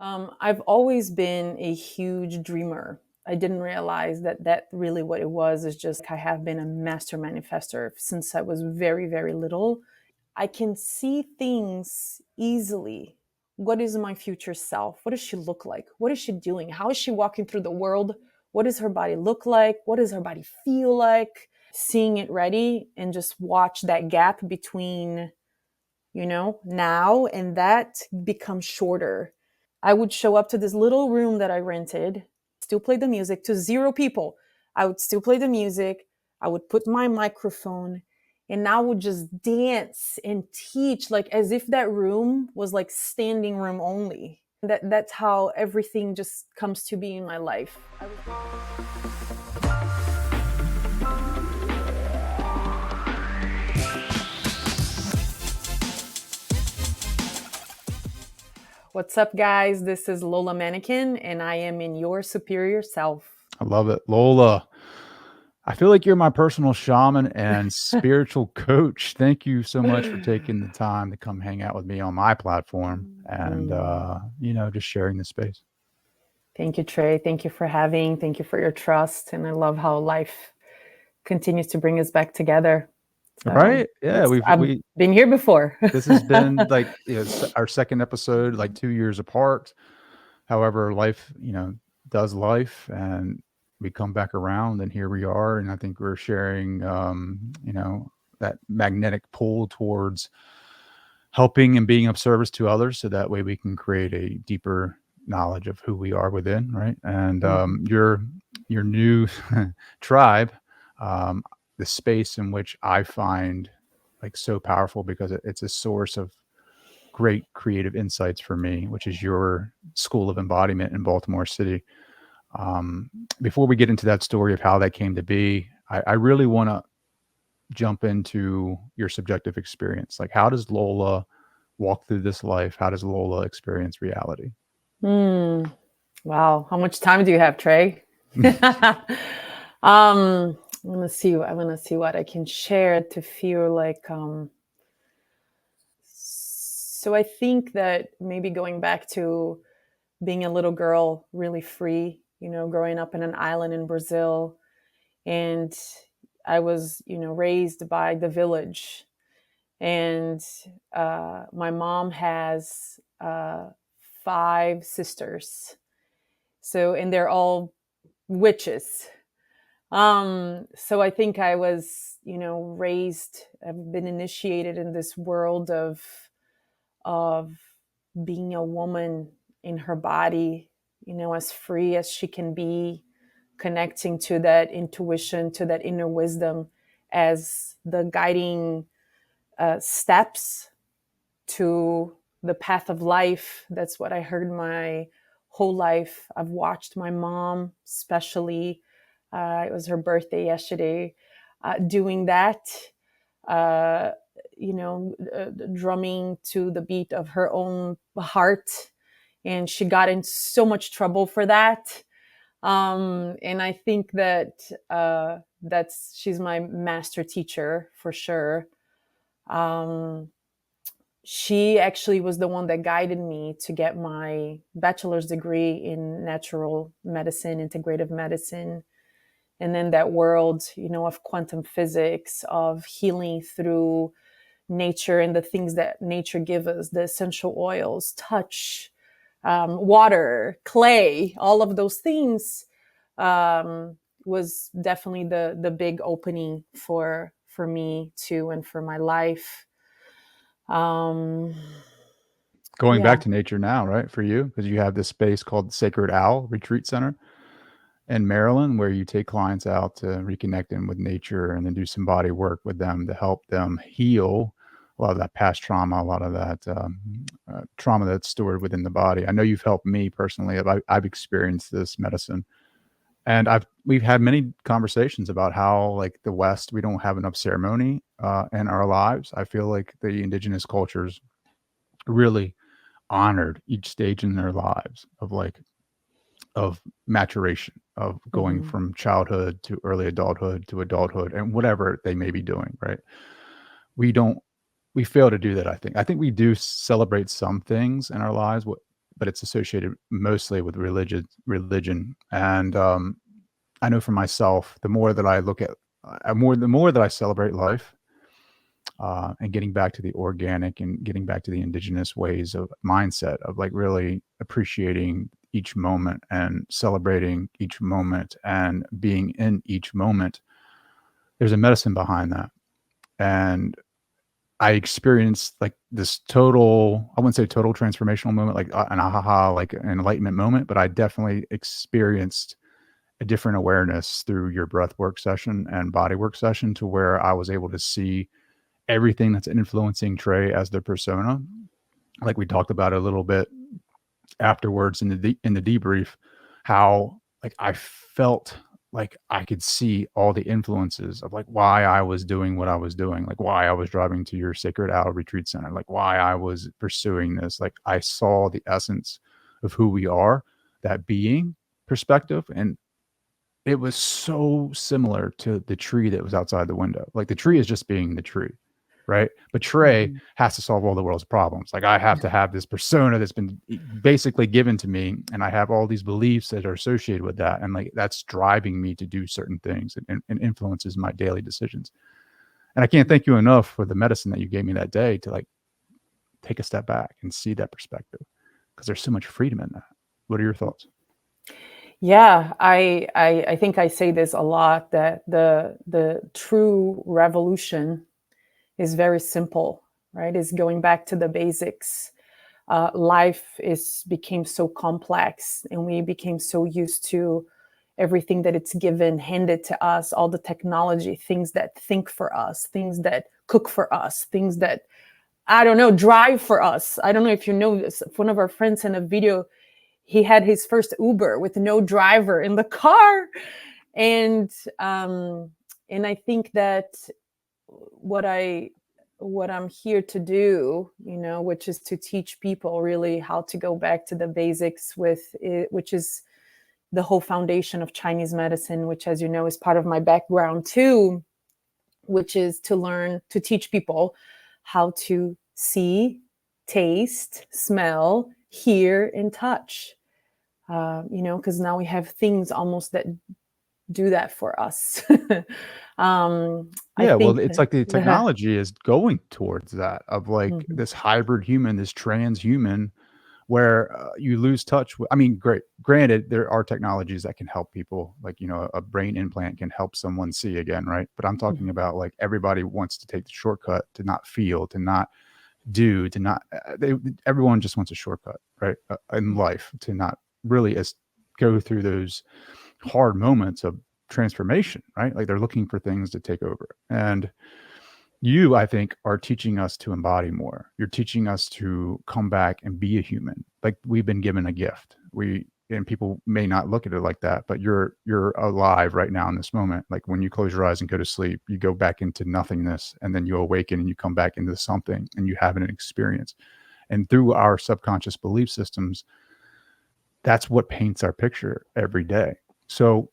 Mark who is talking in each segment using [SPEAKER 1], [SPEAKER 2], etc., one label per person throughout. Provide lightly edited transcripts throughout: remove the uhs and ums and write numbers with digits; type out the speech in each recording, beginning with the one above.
[SPEAKER 1] I've always been a huge dreamer. I didn't realize that really what it was is just I have been a master manifestor since I was very, very little. I can see things easily. What is my future self? What does she look like? What is she doing? How is she walking through the world? What does her body look like? What does her body feel like? Seeing it ready and just watch that gap between, now and that becomes shorter. I would show up to this little room that I rented, still play the music to zero people. I would still play the music. I would put my microphone and I would just dance and teach like as if that room was like standing room only. That's how everything just comes to be in my life. What's up, guys? This is Lola Manekin, and I am in your superior self.
[SPEAKER 2] I love it. Lola, I feel like you're my personal shaman and spiritual coach. Thank you so much for taking the time to come hang out with me on my platform and, just sharing the space.
[SPEAKER 1] Thank you, Trey. Thank you for having. Thank you for your trust. And I love how life continues to bring us back together. So
[SPEAKER 2] Right? Yeah,
[SPEAKER 1] I've been here before.
[SPEAKER 2] this has been like our second episode, like 2 years apart. However, life, does life, and we come back around, and here we are. And I think we're sharing, that magnetic pull towards helping and being of service to others, so that way we can create a deeper knowledge of who we are within, right? And your new tribe, the space in which I find like so powerful because it's a source of great creative insights for me, which is your School of Embodiment in Baltimore City. Before we get into that story of how that came to be, I really want to jump into your subjective experience. Like, how does Lola walk through this life? How does Lola experience reality?
[SPEAKER 1] Wow. How much time do you have, Trey? I want to see. I want to see what I can share to feel like. So I think that maybe going back to being a little girl, really free. Growing up in an island in Brazil, and I was, raised by the village, and my mom has 5 sisters. So, and they're all witches. So I think I was, raised, I've been initiated in this world of being a woman in her body, as free as she can be, connecting to that intuition, to that inner wisdom as the guiding steps to the path of life. That's what I heard my whole life. I've watched my mom, especially, it was her birthday yesterday, doing that, drumming to the beat of her own heart. And she got in so much trouble for that. And I think that she's my master teacher for sure. She actually was the one that guided me to get my bachelor's degree in natural medicine, integrative medicine. And then that world, of quantum physics, of healing through nature and the things that nature gives us, the essential oils, touch, water, clay, all of those things, was definitely the big opening for me too, and for my life.
[SPEAKER 2] Going
[SPEAKER 1] Yeah.
[SPEAKER 2] back to nature now, right? For you, because you have this space called the Sacred Owl Retreat Center in Maryland, where you take clients out to reconnect them with nature and then do some body work with them to help them heal a lot of that past trauma, a lot of that trauma that's stored within the body. I know you've helped me personally. I've experienced this medicine, and we've had many conversations about how, like, the West, we don't have enough ceremony in our lives. I feel like the indigenous cultures really honored each stage in their lives of maturation, of going from childhood to early adulthood to adulthood and whatever they may be doing, right? We fail to do that. I think we do celebrate some things in our lives, but it's associated mostly with religion. And I know for myself, the more that I look at, the more that I celebrate life, and getting back to the organic and getting back to the indigenous ways of mindset of like really appreciating each moment and celebrating each moment and being in each moment, there's a medicine behind that. And I experienced like this total, I wouldn't say total transformational moment, like an aha, like an enlightenment moment, but I definitely experienced a different awareness through your breath work session and body work session, to where I was able to see everything that's influencing Trey as the persona. Like we talked about a little bit afterwards in the debrief, how like I felt like I could see all the influences of like why I was doing what I was doing, like why I was driving to your Sacred Owl Retreat Center, like why I was pursuing this. Like I saw the essence of who we are, that being perspective. And it was so similar to the tree that was outside the window. Like the tree is just being the tree, right? But Trey
[SPEAKER 1] Mhm.
[SPEAKER 2] has to solve all the world's problems. Like I have to have this persona that's been basically given to me, and I have all these beliefs that are associated with that, and like that's driving me to do certain things, and influences my daily decisions. And I can't thank you enough for the medicine that you gave me that day to like take a step back and see that perspective, because there's so much freedom in that. What are your thoughts?
[SPEAKER 1] Yeah, I think I say this a lot, that the true revolution is very simple, right? Is going back to the basics. Life is became so complex, and we became so used to everything that it's given, handed to us, all the technology, things that think for us, things that cook for us, things that, I don't know, drive for us. I don't know if you know this. One of our friends in a video, he had his first Uber with no driver in the car, and um, and I think that what I what I'm here to do, which is to teach people really how to go back to the basics with it, which is the whole foundation of Chinese medicine, which, as you know, is part of my background too, which is to learn to teach people how to see, taste, smell, hear, and touch. Because now we have things almost that do that for us. I
[SPEAKER 2] Yeah, well,
[SPEAKER 1] think
[SPEAKER 2] it's
[SPEAKER 1] that
[SPEAKER 2] like the technology is going towards that, of like
[SPEAKER 1] Mhm,
[SPEAKER 2] this hybrid human, this transhuman, where you lose touch with. I mean, great. Granted, there are technologies that can help people, like a brain implant can help someone see again, right? But I'm talking
[SPEAKER 1] mhm,
[SPEAKER 2] about like everybody wants to take the shortcut, to not feel, to not do, to not. Everyone just wants a shortcut, right? In
[SPEAKER 1] mhm,
[SPEAKER 2] life, to not really go through those hard moments of transformation, right? Like they're looking for things to take over. And you, I think, are teaching us to embody more. You're teaching us to come back and be a human. Like we've been given a gift. And people may not look at it like that, but you're alive right now in this moment. Like when you close your eyes and go to sleep, you go back into nothingness, and then you awaken and you come back into something, and you have an experience. And through our subconscious belief systems, that's what paints our picture every day. So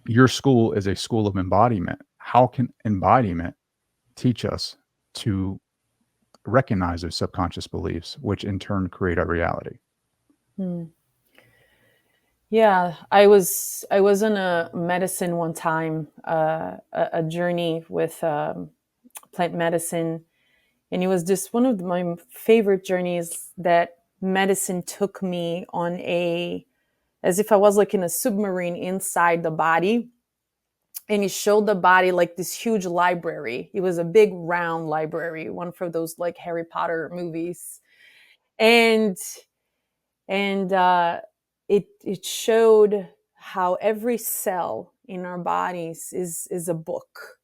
[SPEAKER 2] your school is a school of embodiment. How can embodiment teach us to recognize those subconscious beliefs, which in turn create our reality?
[SPEAKER 1] mm. Yeah, I was in a medicine one time, a journey with plant medicine, and it was just one of my favorite journeys that medicine took me on, a as if I was like in a submarine inside the body, and he showed the body like this huge library. It was a big round library, one for those like Harry Potter movies, and and it showed how every cell in our bodies is a book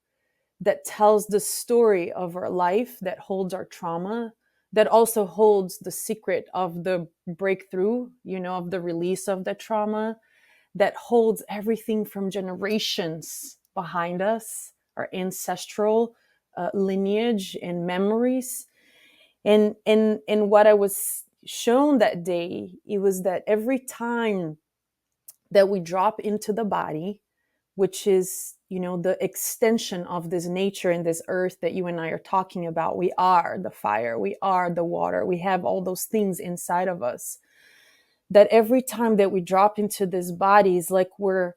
[SPEAKER 1] that tells the story of our life, that holds our trauma, that also holds the secret of the breakthrough, of the release of the trauma, that holds everything from generations behind us, our ancestral lineage and memories. And what I was shown that day, it was that every time that we drop into the body, which is, the extension of this nature and this earth that you and I are talking about, we are the fire, we are the water, we have all those things inside of us. that every time that we drop into this body is like we're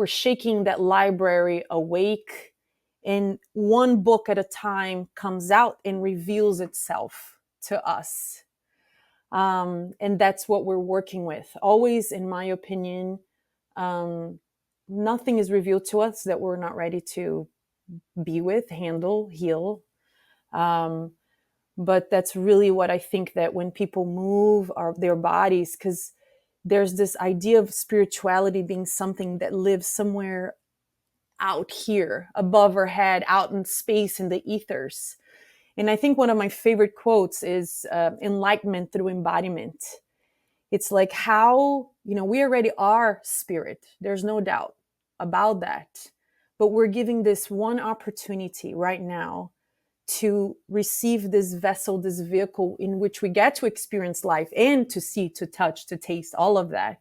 [SPEAKER 1] shaking that library awake, and one book at a time comes out and reveals itself to us. And that's what we're working with. Always, in my opinion, um, nothing is revealed to us that we're not ready to be with, handle, heal. Um, but that's really what I think, that when people move their bodies, because there's this idea of spirituality being something that lives somewhere out here, above our head, out in space, in the ethers. And I think one of my favorite quotes is enlightenment through embodiment. It's like how, we already are spirit. There's no doubt about that. But we're giving this one opportunity right now to receive this vessel, this vehicle in which we get to experience life and to see, to touch, to taste, all of that.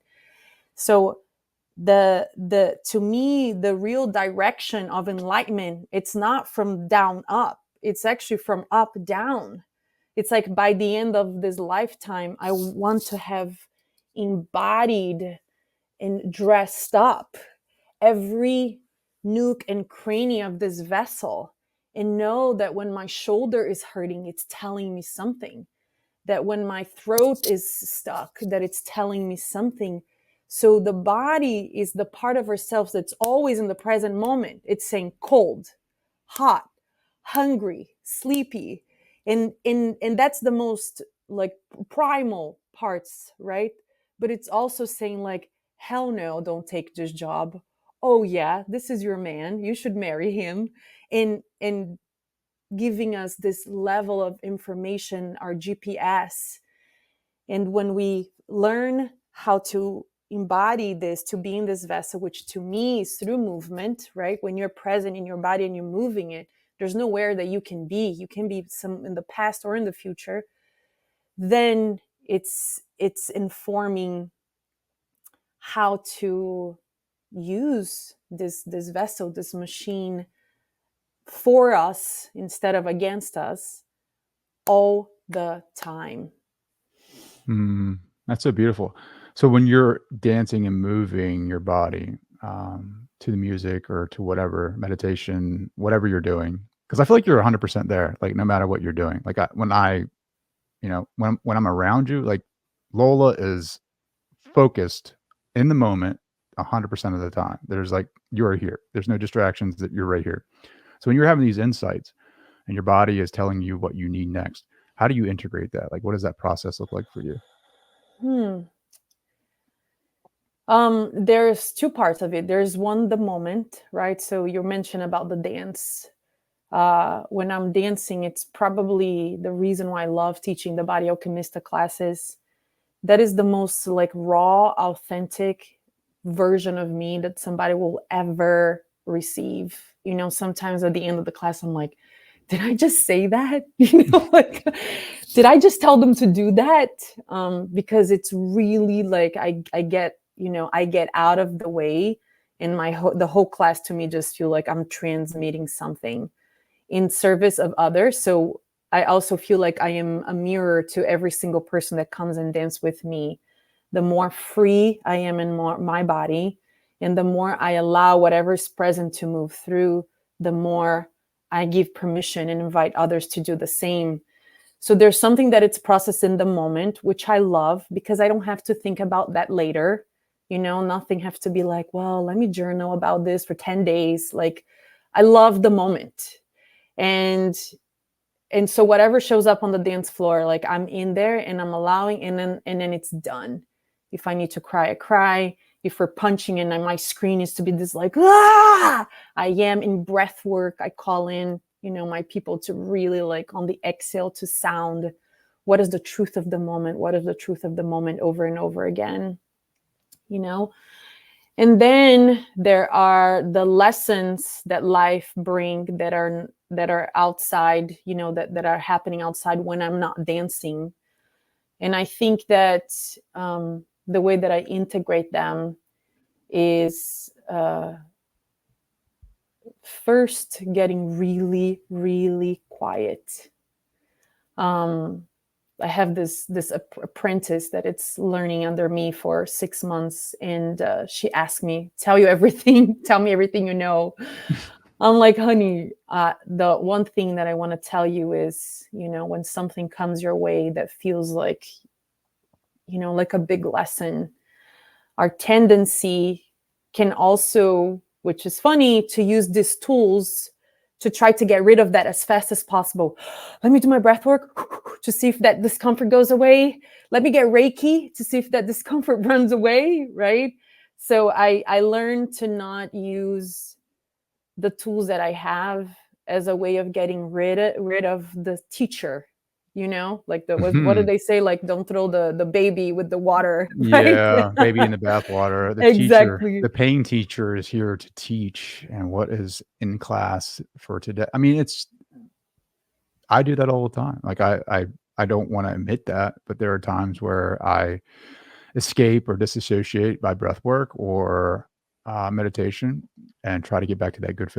[SPEAKER 1] So the to me, the real direction of enlightenment, it's not from down up, it's actually from up down. It's like by the end of this lifetime, I want to have embodied and dressed up every nook and cranny of this vessel, and know that when my shoulder is hurting, it's telling me something. That when my throat is stuck, that it's telling me something. So the body is the part of ourselves that's always in the present moment. It's saying cold, hot, hungry, sleepy. And that's the most like primal parts, right? But it's also saying like, hell no, don't take this job. Oh yeah, this is your man, you should marry him. And giving us this level of information, our GPS. And when we learn how to embody this, to be in this vessel, which to me is through movement, right? When you're present in your body and you're moving it, there's nowhere that you can be. You can be some in the past or in the future. Then it's informing how to use this vessel, this machine, for us instead of against us, all the time.
[SPEAKER 2] That's so beautiful. So when you're dancing and moving your body to the music or to whatever meditation, whatever you're doing, because I feel like you're 100% there, like no matter what you're doing. Like when I'm around you, like Lola is focused in the moment 100% of the time. There's like, you are here. There's no distractions, that you're right here. So when you're having these insights and your body is telling you what you need next, how do you integrate that? Like, what does that process look like for you?
[SPEAKER 1] There's two parts of it. There's one, the moment, right? So you mentioned about the dance. When I'm dancing, it's probably the reason why I love teaching the Body Alchemista classes. That is the most like raw, authentic version of me that somebody will ever receive. Sometimes at the end of the class, I'm like, did I just say that? Like, did I just tell them to do that? Because it's really like I get out of the way, and the whole class to me just feel like I'm transmitting something in service of others. So I also feel like I am a mirror to every single person that comes and dance with me. The more free I am in my body, and the more I allow whatever is present to move through, the more I give permission and invite others to do the same. So there's something that it's processed in the moment, which I love because I don't have to think about that later. Nothing has to be like, well, let me journal about this for 10 days. Like, I love the moment. And so whatever shows up on the dance floor, like I'm in there and I'm allowing, and then it's done. If I need to cry, I cry. If we're punching and my screen is to be this like, I am in breath work. I call in, my people to really like on the exhale to sound. What is the truth of the moment? What is the truth of the moment over and over again? And then there are the lessons that life bring that are outside, that are happening outside when I'm not dancing. And I think that the way that I integrate them is first getting really, really quiet. I have this apprentice that it's learning under me for 6 months, and she asked me, "Tell you everything, tell me everything you know." I'm like, "Honey, the one thing that I want to tell you is, when something comes your way that feels like, like a big lesson, our tendency can also, which is funny, to use these tools to try to get rid of that as fast as possible. Let me do my breath work to see if that discomfort goes away. Let me get Reiki to see if that discomfort runs away, right? So I learned to not use the tools that I have as a way of getting rid of the teacher, like what did
[SPEAKER 2] Mhm.
[SPEAKER 1] they say? Like, don't throw the baby with the water, right?
[SPEAKER 2] Yeah, baby in the bathwater. The
[SPEAKER 1] Exactly.
[SPEAKER 2] paying teacher is here to teach, and what is in class for today. I mean, I do that all the time. Like I don't want to admit that, but there are times where I escape or disassociate by breath work or meditation and try to get back to that good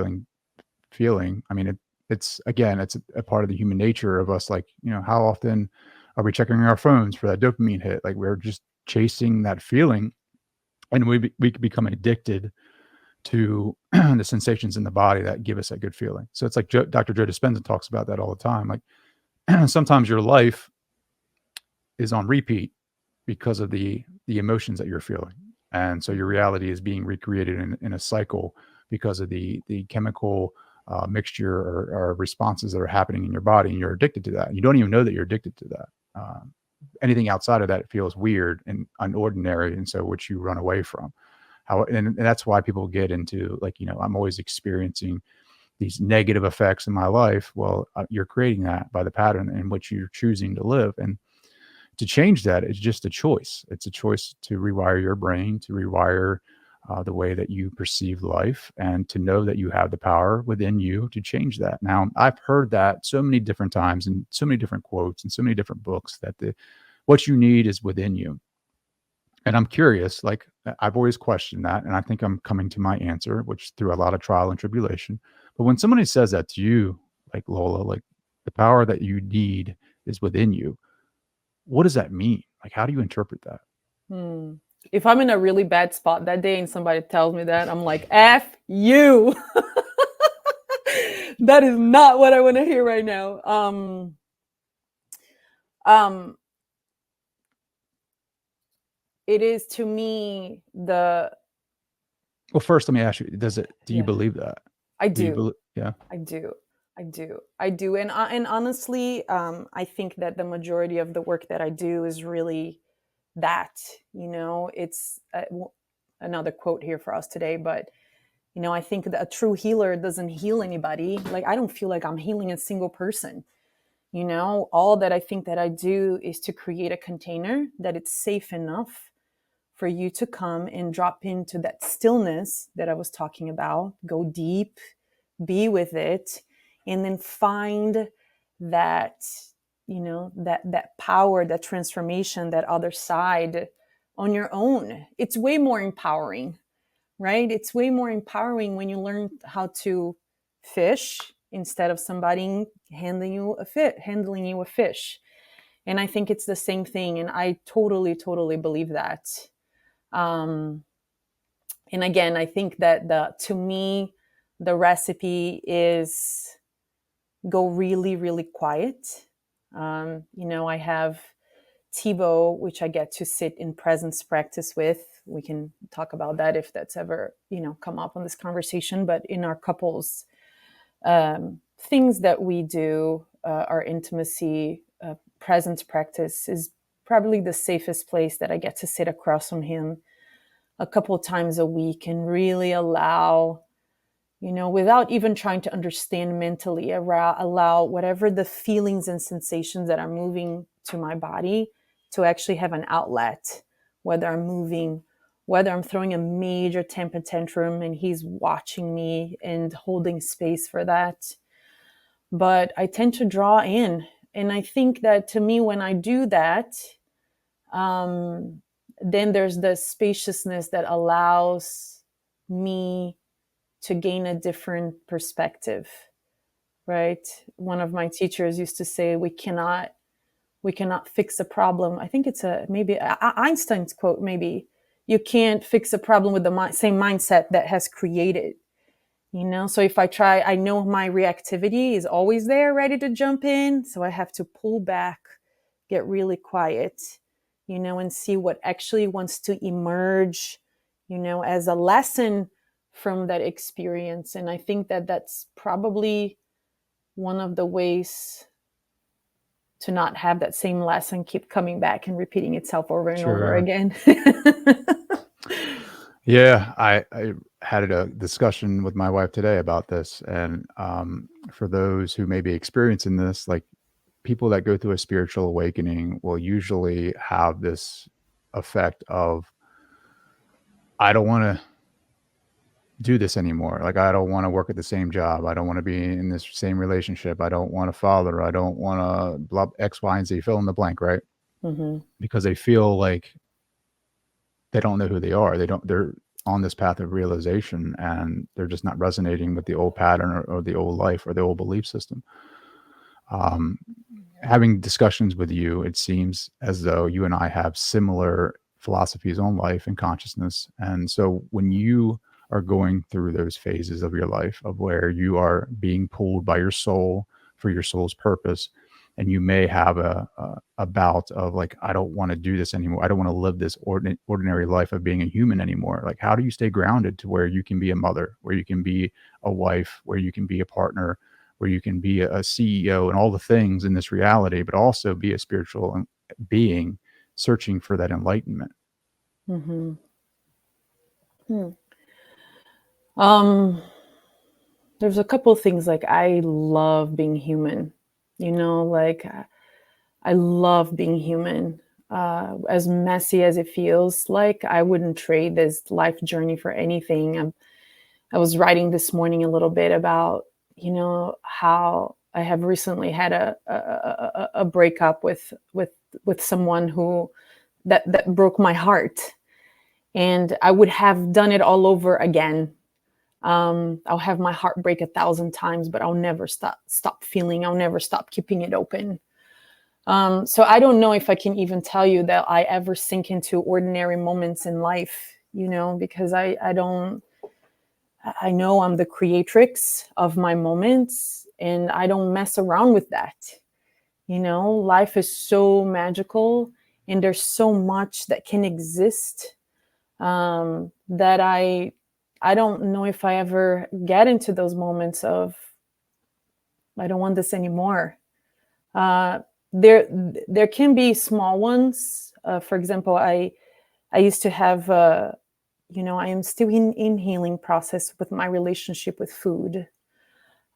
[SPEAKER 2] feeling. I mean, it's again, it's a part of the human nature of us. Like, how often are we checking our phones for that dopamine hit? Like we're just chasing that feeling, and we could become addicted to the sensations in the body that give us that good feeling. So it's like Dr. Joe Dispenza talks about that all the time. Like sometimes your life is on repeat because of the emotions that you're feeling, and so your reality is being recreated in a cycle because of the chemical mixture or responses that are happening in your body, and you're addicted to that. You don't even know that you're addicted to that. Anything outside of that feels weird and unordinary, and so which you run away from. And that's why people get into like, I'm always experiencing these negative effects in my life. Well, you're creating that by the pattern in which you're choosing to live. And to change that is just a choice. It's a choice to rewire your brain, to rewire the way that you perceive life, and to know that you have the power within you to change that. Now, I've heard that so many different times and so many different quotes and so many different books that what you need is within you. And I'm curious, like I've always questioned that, and I think I'm coming to my answer, which through a lot of trial and tribulation. But when somebody says that to you, like Lola, like the power that you need is within you, what does that mean? Like, how do you interpret that?
[SPEAKER 1] Hmm. If I'm in a really bad spot that day and somebody tells me that, I'm like, F you. That is not what I want to hear right now. Um, it is to me
[SPEAKER 2] Well, first, let me ask you: do you
[SPEAKER 1] yeah,
[SPEAKER 2] believe that?
[SPEAKER 1] I
[SPEAKER 2] Do you
[SPEAKER 1] do.
[SPEAKER 2] believe? Yeah.
[SPEAKER 1] I do. I do. And honestly, I think that the majority of the work that I do is really that, it's another quote here for us today, but I think that a true healer doesn't heal anybody. Like, I don't feel like I'm healing a single person. All that I think that I do is to create a container that it's safe enough for you to come and drop into that stillness that I was talking about, go deep, be with it, and then find that, that power, that transformation, that other side on your own. It's way more empowering, right? It's way more empowering when you learn how to fish instead of somebody handling you a fish. And I think it's the same thing, and I totally believe that. um and again, I think that the to me the recipe is go really quiet. I have Tebow, which I get to sit in presence practice with. We can talk about that if that's ever, come up on this conversation. But in our couples things that we do, our intimacy presence practice is probably the safest place that I get to sit across from him a couple of times a week and really allow, without even trying to understand mentally, allow whatever the feelings and sensations that are moving to my body to actually have an outlet, whether I'm moving, whether I'm throwing a major temper tantrum and he's watching me and holding space for that. But I tend to draw in. And I think that to me, when I do that, um, then there's the spaciousness that allows me to gain a different perspective, right? One of my teachers used to say, We cannot fix a problem. I think it's a maybe Einstein's quote. Maybe you can't fix a problem with the same mindset that has created. So if I try, I know my reactivity is always there, ready to jump in. So I have to pull back, get really quiet, and see what actually wants to emerge, as a lesson from that experience. And I think that that's probably one of the ways to not have that same lesson keep coming back and repeating itself over and over
[SPEAKER 2] Sure.
[SPEAKER 1] again.
[SPEAKER 2] Yeah, I had a discussion with my wife today about this, and for those who may be experiencing this, like people that go through a spiritual awakening will usually have this effect of, I don't want to do this anymore. Like, I don't want to work at the same job. I don't want to be in this same relationship. I don't want to father. I don't want to blah X, Y, and Z, fill in the blank, right?
[SPEAKER 1] Mm-hmm.
[SPEAKER 2] Because they feel like they don't know who they are. They're on this path of realization, and they're just not resonating with the old pattern, or the old life, or the old belief system. Um, Having discussions with you, it seems as though you and I have similar philosophies on life and consciousness. And so when you are going through those phases of your life of where you are being pulled by your soul for your soul's purpose, and you may have a bout of like, I don't want to do this anymore. I don't want to live this ordinary life of being a human anymore. Like, how do you stay grounded to where you can be a mother, where you can be a wife, where you can be a partner, where you can be a CEO and all the things in this reality, but also be a spiritual being searching for that enlightenment?
[SPEAKER 1] Mm-hmm. Hmm. Um, there's a couple of things. Like, I love being human, like I love being human. As messy as it feels, like I wouldn't trade this life journey for anything. I was writing this morning a little bit about, how I have recently had a breakup with someone who that broke my heart, and I would have done it all over again. I'll have my heart break 1,000 times, but I'll never stop feeling. I'll never stop keeping it open. So I don't know if I can even tell you that I ever sink into ordinary moments in life, because I don't. I know I'm the creatrix of my moments, and I don't mess around with that. Life is so magical, and there's so much that can exist, that I don't know if I ever get into those moments of, I don't want this anymore. Uh, there can be small ones. For example, I used to have, I am still in healing process with my relationship with food,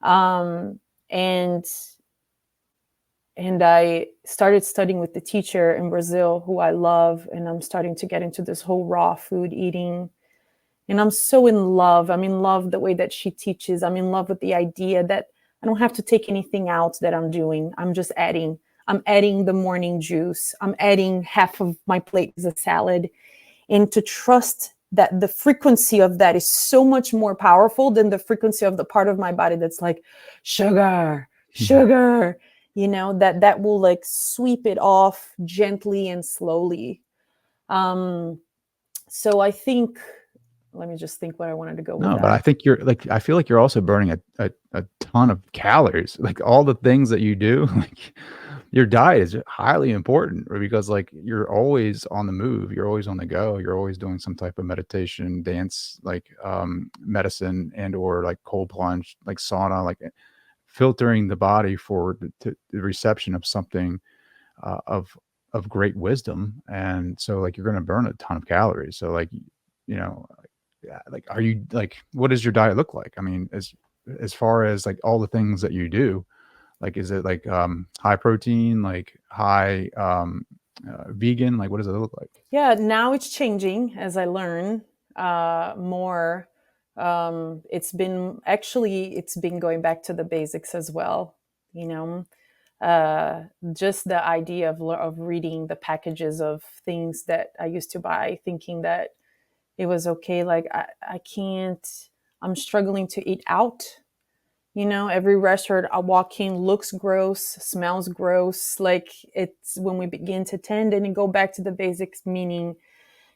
[SPEAKER 1] um, and I started studying with the teacher in Brazil who I love, and I'm starting to get into this whole raw food eating. And I'm so in love. I'm in love the way that she teaches. I'm in love with the idea that I don't have to take anything out that I'm doing. I'm just adding. I'm adding the morning juice. I'm adding half of my plate is a salad. And to trust that the frequency of that is so much more powerful than the frequency of the part of my body that's like, sugar,
[SPEAKER 2] Yeah.
[SPEAKER 1] sugar, that will like sweep it off gently and slowly. Um, so I think, let me just think what I wanted to go with
[SPEAKER 2] No, but I
[SPEAKER 1] that.
[SPEAKER 2] think you're like, I feel like you're also burning a ton of calories. Like all the things that you do, like your diet is highly important, right? Because like you're always on the move, you're always on the go, you're always doing some type of meditation, dance, like medicine, and or like cold plunge, like sauna, like filtering the body for the reception of something uh, of of great wisdom. And so like you're going to burn a ton of calories. So like, you know, yeah, like, are you like, what does your diet look like? I mean, as far as like all the things that you do, like, is it like high protein, like high vegan? Like, what does it look like?
[SPEAKER 1] Yeah, now it's changing as I learn more. It's been going back to the basics as well. You know, just the idea of reading the packages of things that I used to buy, thinking that it was okay. Like I can't. I'm struggling to eat out. Every restaurant I walk in looks gross, smells gross. Like, it's when we begin to tend and go back to the basics, meaning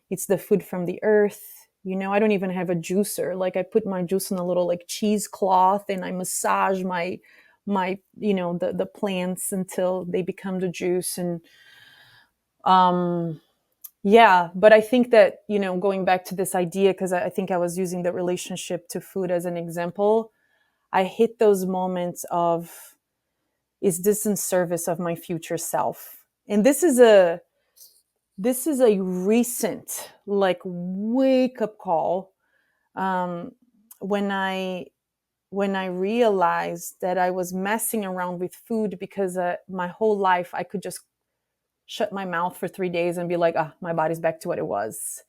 [SPEAKER 1] it's the food from the earth. I don't even have a juicer. Like, I put my juice in a little like cheesecloth and I massage my the plants until they become the juice. And yeah, but I think that, going back to this idea, because I think I was using the relationship to food as an example, I hit those moments of, is this in service of my future self? And this is a recent like wake up call, um, when I realized that I was messing around with food because my whole life I could just shut my mouth for 3 days and be like, my body's back to what it was,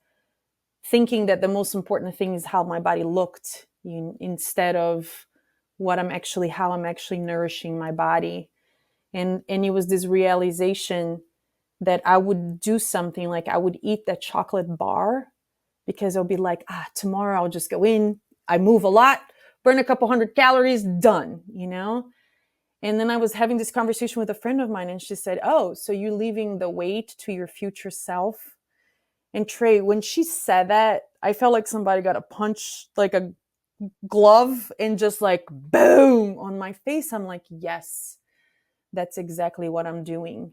[SPEAKER 1] thinking that the most important thing is how my body looked, instead of how I'm actually nourishing my body. And it was this realization that I would do something like I would eat that chocolate bar because I'll be like, tomorrow I'll just go in, I move a lot, burn a couple hundred calories, done. And then I was having this conversation with a friend of mine and she said, oh, so you're leaving the weight to your future self? And Trey, when she said that, I felt like somebody got a punch, like a glove, and just like boom on my face. I'm like, yes, that's exactly what I'm doing.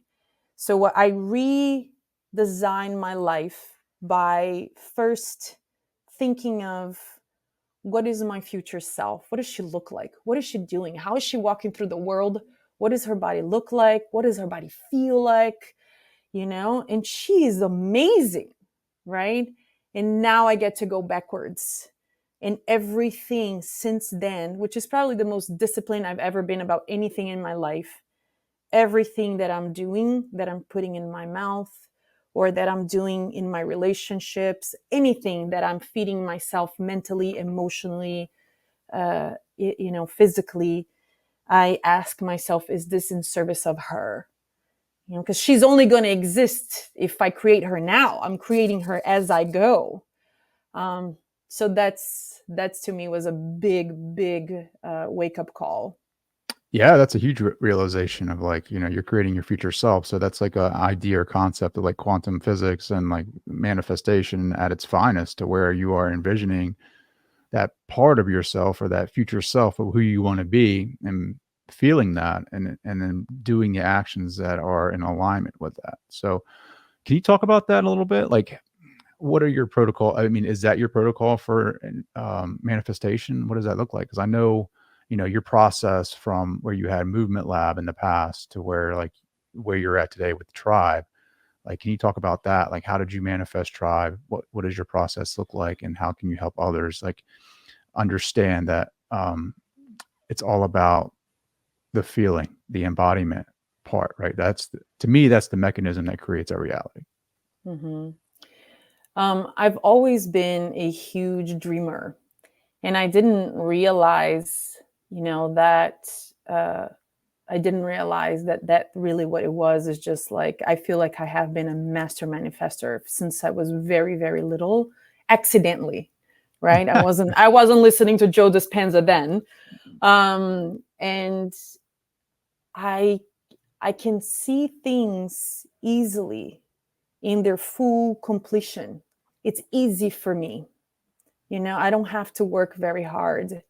[SPEAKER 1] So I redesigned my life by first thinking of, what is my future self? What does she look like? What is she doing? How is she walking through the world? What does her body look like? What does her body feel like? And she is amazing, right? And now I get to go backwards. And everything since then, which is probably the most disciplined I've ever been about anything in my life, everything that I'm doing, that I'm putting in my mouth, or that I'm doing in my relationships, anything that I'm feeding myself mentally, emotionally, physically, I ask myself, is this in service of her? Because she's only going to exist if I create her now. I'm creating her as I go. So that's to me was a big wake up call.
[SPEAKER 2] Yeah, that's a huge realization of like, you're creating your future self. So that's like a idea or concept of like quantum physics and like manifestation at its finest, to where you are envisioning that part of yourself or that future self of who you want to be, and feeling that, and then doing the actions that are in alignment with that. So can you talk about that a little bit? Like, what are your protocol? I mean, is that your protocol for manifestation? What does that look like? Because I know, your process from where you had movement lab in the past to where you're at today with tribe. Like, can you talk about that? Like, how did you manifest tribe? What does your process look like, and how can you help others like understand that it's all about the feeling, the embodiment part, right? To me, that's the mechanism that creates our reality.
[SPEAKER 1] Mm-hmm. I've always been a huge dreamer, and I didn't realize, that I didn't realize that really what it was is just like, I feel like I have been a master manifestor since I was very, very little, accidentally, right? I wasn't listening to Joe Dispenza then. And I can see things easily in their full completion. It's easy for me. I don't have to work very hard.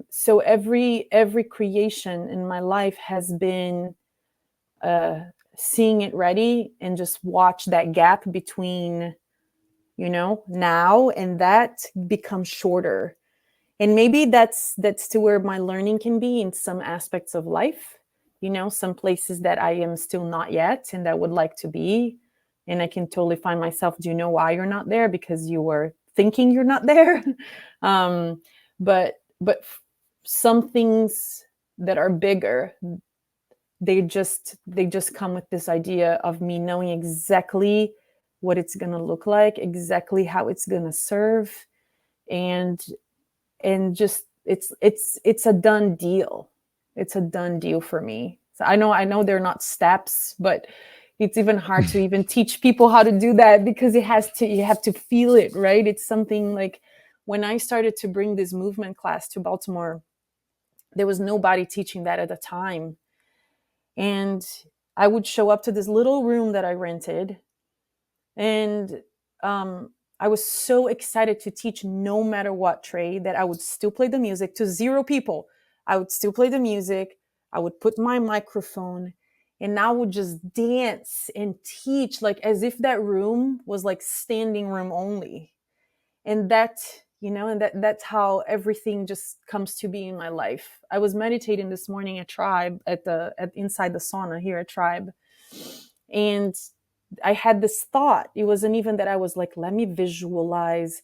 [SPEAKER 1] So every creation in my life has been seeing it ready and just watch that gap between, now and that become shorter. And maybe that's to where my learning can be in some aspects of life. Some places that I am still not yet and that would like to be. And I can totally find myself, do you know why you're not there? Because you were thinking you're not there. um, but some things that are bigger, they just come with this idea of me knowing exactly what it's going to look like, exactly how it's going to serve, and just it's a done deal. It's a done deal for me. So I know they're not steps, but it's even hard to even teach people how to do that, because you have to feel it, right? It's something like, when I started to bring this movement class to Baltimore, There was nobody teaching that at the time. And I would show up to this little room that I rented, and I was so excited to teach no matter what, Trey, that I would still play the music to 0 people. I would still play the music. I would put my microphone, and I would just dance and teach like as if that room was like standing room only. And that, that's how everything just comes to be in my life. I was meditating this morning at Tribe at inside the sauna here at Tribe, and I had this thought. It wasn't even that I was like, let me visualize.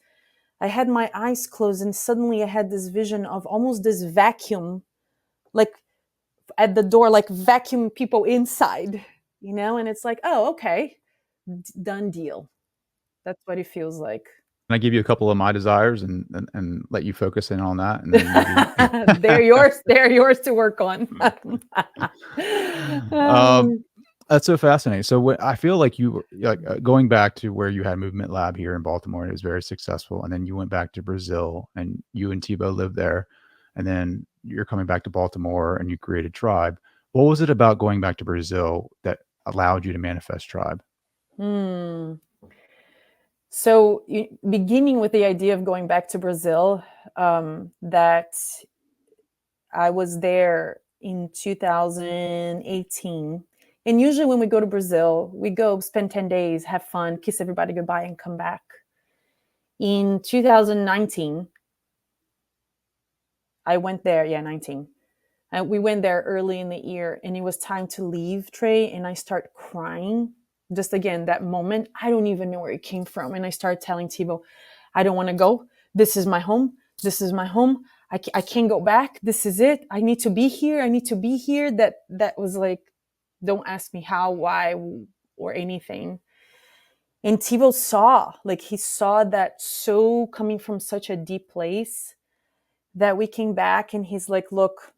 [SPEAKER 1] I had my eyes closed, and suddenly I had this vision of almost this vacuum, like at the door, like vacuum people inside, and it's like, oh, okay, done deal. That's what it feels like.
[SPEAKER 2] Can I give you a couple of my desires and let you focus in on that, and then maybe
[SPEAKER 1] They're yours to work on.
[SPEAKER 2] That's so fascinating. So I feel like you like going back to where you had Movement Lab here in Baltimore, and it was very successful, and then you went back to Brazil, and you and Thibaut lived there, and then you're coming back to Baltimore, and you created Tribe. What was it about going back to Brazil that allowed you to manifest Tribe?
[SPEAKER 1] So, beginning with the idea of going back to Brazil, that I was there in 2018. And usually when we go to Brazil, we go spend 10 days, have fun, kiss everybody goodbye, and come back. In 2019, I went there, 19. And we went there early in the year, and it was time to leave, Trey, and I start crying. Just again, that moment, I don't even know where it came from. And I started telling Thibaut, I don't want to go. This is my home. This is my home. I can't go back. This is it. I need to be here. I need to be here. That was like, don't ask me how, why, or anything. And Thibaut saw that so coming from such a deep place that we came back, and he's like, look,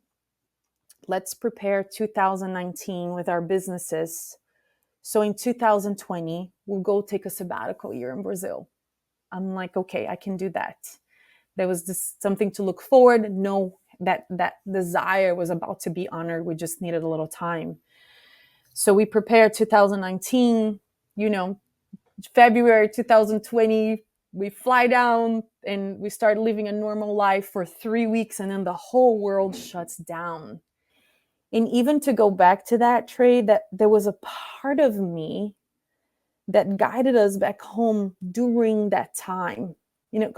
[SPEAKER 1] let's prepare 2019 with our businesses. So in 2020, we'll go take a sabbatical year in Brazil. I'm like, okay, I can do that. There was this something to look forward. No, that desire was about to be honored. We just needed a little time. So we prepared 2019, February 2020, we fly down and we start living a normal life for 3 weeks, and then the whole world shuts down. And even to go back to that, Trey, that there was a part of me that guided us back home during that time.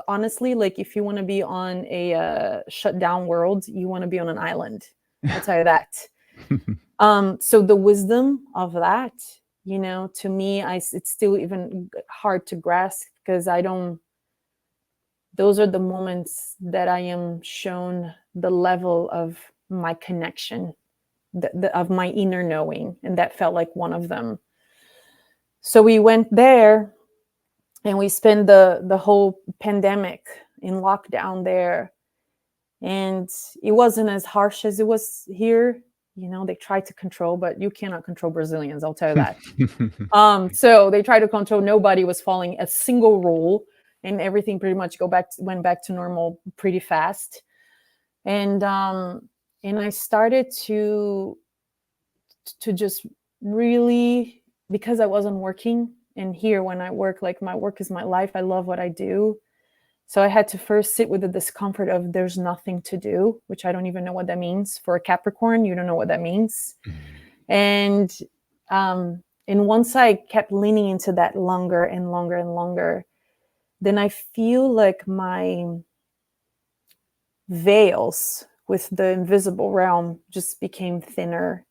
[SPEAKER 1] Honestly, like if you want to be on a shut down world, you want to be on an island. I'll tell you that. So the wisdom of that, to me, it's still even hard to grasp, because those are the moments that I am shown the level of my connection, of my inner knowing. And that felt like one of them. So we went there, and we spent the whole pandemic in lockdown there. And it wasn't as harsh as it was here. They try to control, but you cannot control Brazilians, I'll tell you that. So they tried to control. Nobody was following a single rule, and everything pretty much went back to normal pretty fast. And I started to just really, because I wasn't working, and here when I work, like my work is my life. I love what I do. So I had to first sit with the discomfort of there's nothing to do, which I don't even know what that means. For a Capricorn, you don't know what that means. And once I kept leaning into that longer and longer and longer, then I feel like my veils with the invisible realm just became thinner.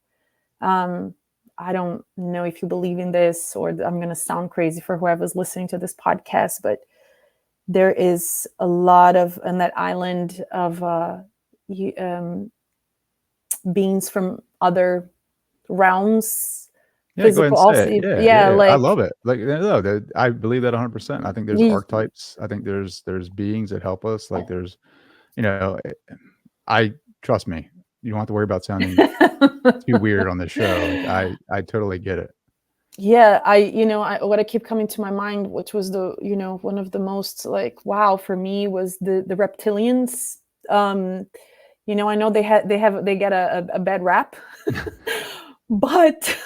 [SPEAKER 1] I don't know if you believe in this, or I'm going to sound crazy for whoever's listening to this podcast, but there is a lot of, on that island, of beings from other realms.
[SPEAKER 2] Yeah, go ahead and say it. Yeah, I
[SPEAKER 1] Like,
[SPEAKER 2] love it. Like, no, I believe that 100%. I think there's archetypes. I think there's beings that help us. Like there's, I trust me. You don't have to worry about sounding too weird on this show. Like I totally get it.
[SPEAKER 1] Yeah, what I keep coming to my mind, which was the, one of the most like wow for me, was the reptilians. I know they get a bad rap, but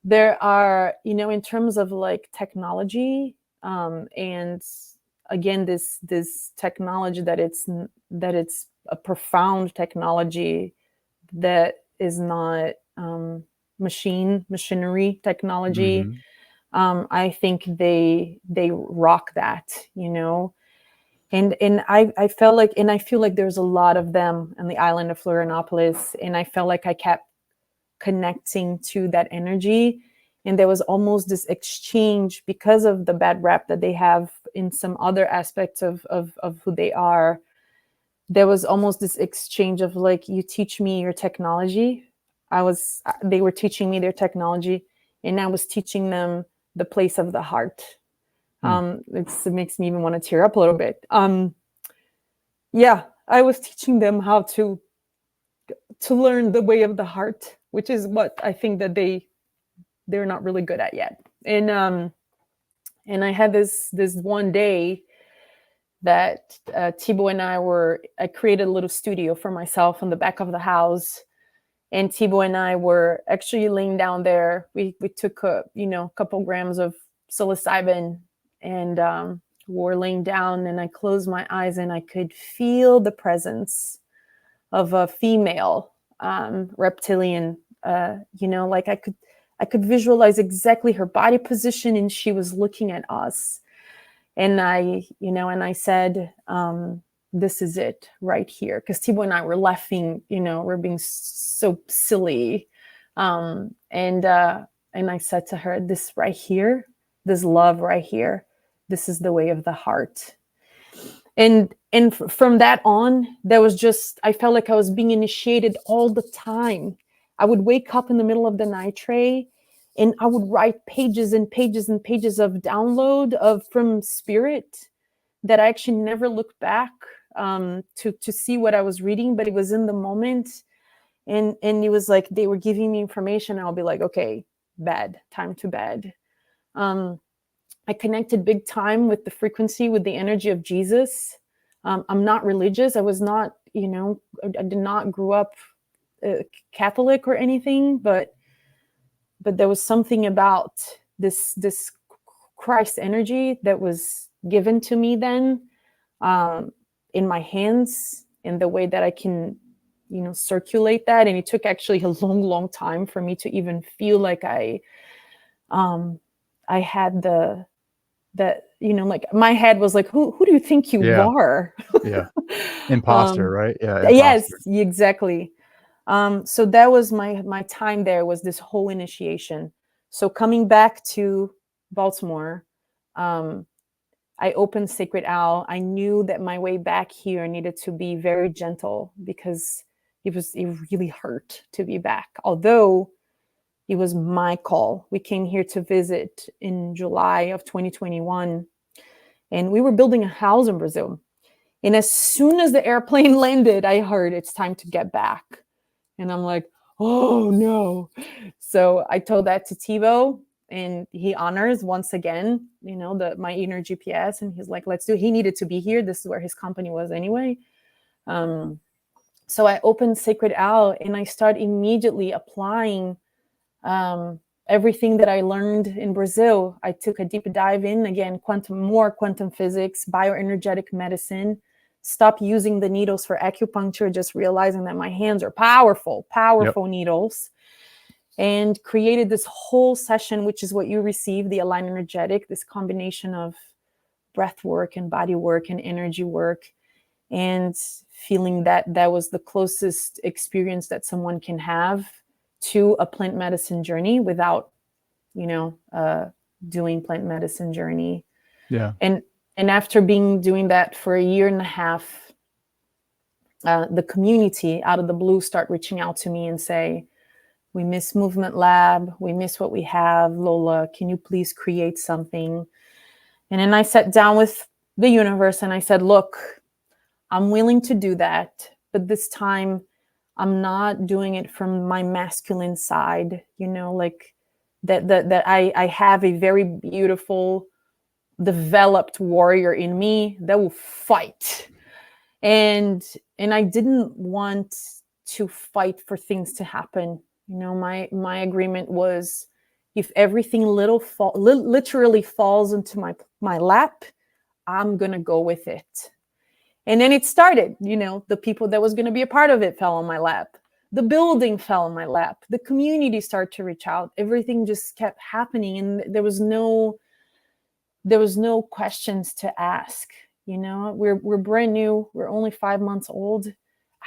[SPEAKER 1] there are, in terms of like technology, and again, this technology that it's a profound technology that is not machinery technology.
[SPEAKER 2] Hmm.
[SPEAKER 1] I think they rock that. And I felt like, and I feel like there's a lot of them on the island of Florianopolis, and I felt like I kept connecting to that energy, and there was almost this exchange because of the bad rap that they have in some other aspects of who they are. There was almost this exchange of like, you teach me your technology. They were teaching me their technology, and I was teaching them the place of the heart. It makes me even want to tear up a little bit. Yeah, I was teaching them how to learn the way of the heart, which is what I think that they're not really good at yet. And I had this one day that Thibaut and I created a little studio for myself on the back of the house. And Thibaut and I were actually laying down there. We took a couple grams of psilocybin, and we're laying down, and I closed my eyes and I could feel the presence of a female reptilian. Like I could visualize exactly her body position, and she was looking at us. And I said, this is it right here. Because Thibaut and I were laughing, we're being so silly. And I said to her, this right here, this love right here, this is the way of the heart. And from that on, there was just, I felt like I was being initiated all the time. I would wake up in the middle of the night, Trey, and I would write pages and pages and pages of download from spirit that I actually never looked back to see what I was reading, but it was in the moment. And it was like they were giving me information, and I'll be like, okay, bed, time to bed. I connected big time with the frequency, with the energy of Jesus. I'm not religious. I was not, I did not grow up Catholic or anything, but there was something about this Christ energy that was given to me then, in my hands, in the way that I can, circulate that. And it took actually a long, long time for me to even feel like I had that, like my head was like, who do you think you
[SPEAKER 2] Yeah.
[SPEAKER 1] are?
[SPEAKER 2] Yeah. Imposter,
[SPEAKER 1] um,
[SPEAKER 2] right? Yeah.
[SPEAKER 1] yes,
[SPEAKER 2] Imposter.
[SPEAKER 1] exactly. So that was my time there, was this whole initiation. So coming back to Baltimore, I opened Sacred Owl. I knew that my way back here needed to be very gentle, because it really hurt to be back. Although it was my call. We came here to visit in July of 2021, and we were building a house in Brazil. And as soon as the airplane landed, I heard it's time to get back. And I'm like, oh no. So I told that to Thibaut, and he honors once again, my inner GPS. And he's like, let's do it. He needed to be here. This is where his company was anyway. So I opened Sacred Owl, and I start immediately applying everything that I learned in Brazil. I took a deep dive in, again, quantum physics, bioenergetic medicine, stop using the needles for acupuncture, just realizing that my hands are powerful
[SPEAKER 2] Yep.
[SPEAKER 1] needles, and created this whole session, which is what you received, the Align Energetic, this combination of breath work and body work and energy work, and feeling that was the closest experience that someone can have to a plant medicine journey without, doing plant medicine journey.
[SPEAKER 2] Yeah.
[SPEAKER 1] And after doing that for a year and a half, the community out of the blue start reaching out to me and say, we miss Movement Lab. We miss what we have. Lola, can you please create something? And then I sat down with the universe and I said, look, I'm willing to do that, but this time I'm not doing it from my masculine side, like that I have a very beautiful, developed warrior in me that will fight. and I didn't want to fight for things to happen. My agreement was, if everything literally falls into my lap, I'm gonna go with it. And then it started. The people that was gonna be a part of it fell on my lap. The building fell on my lap. The community started to reach out. Everything just kept happening, and there was no questions to ask. We're brand new. We're only 5 months old.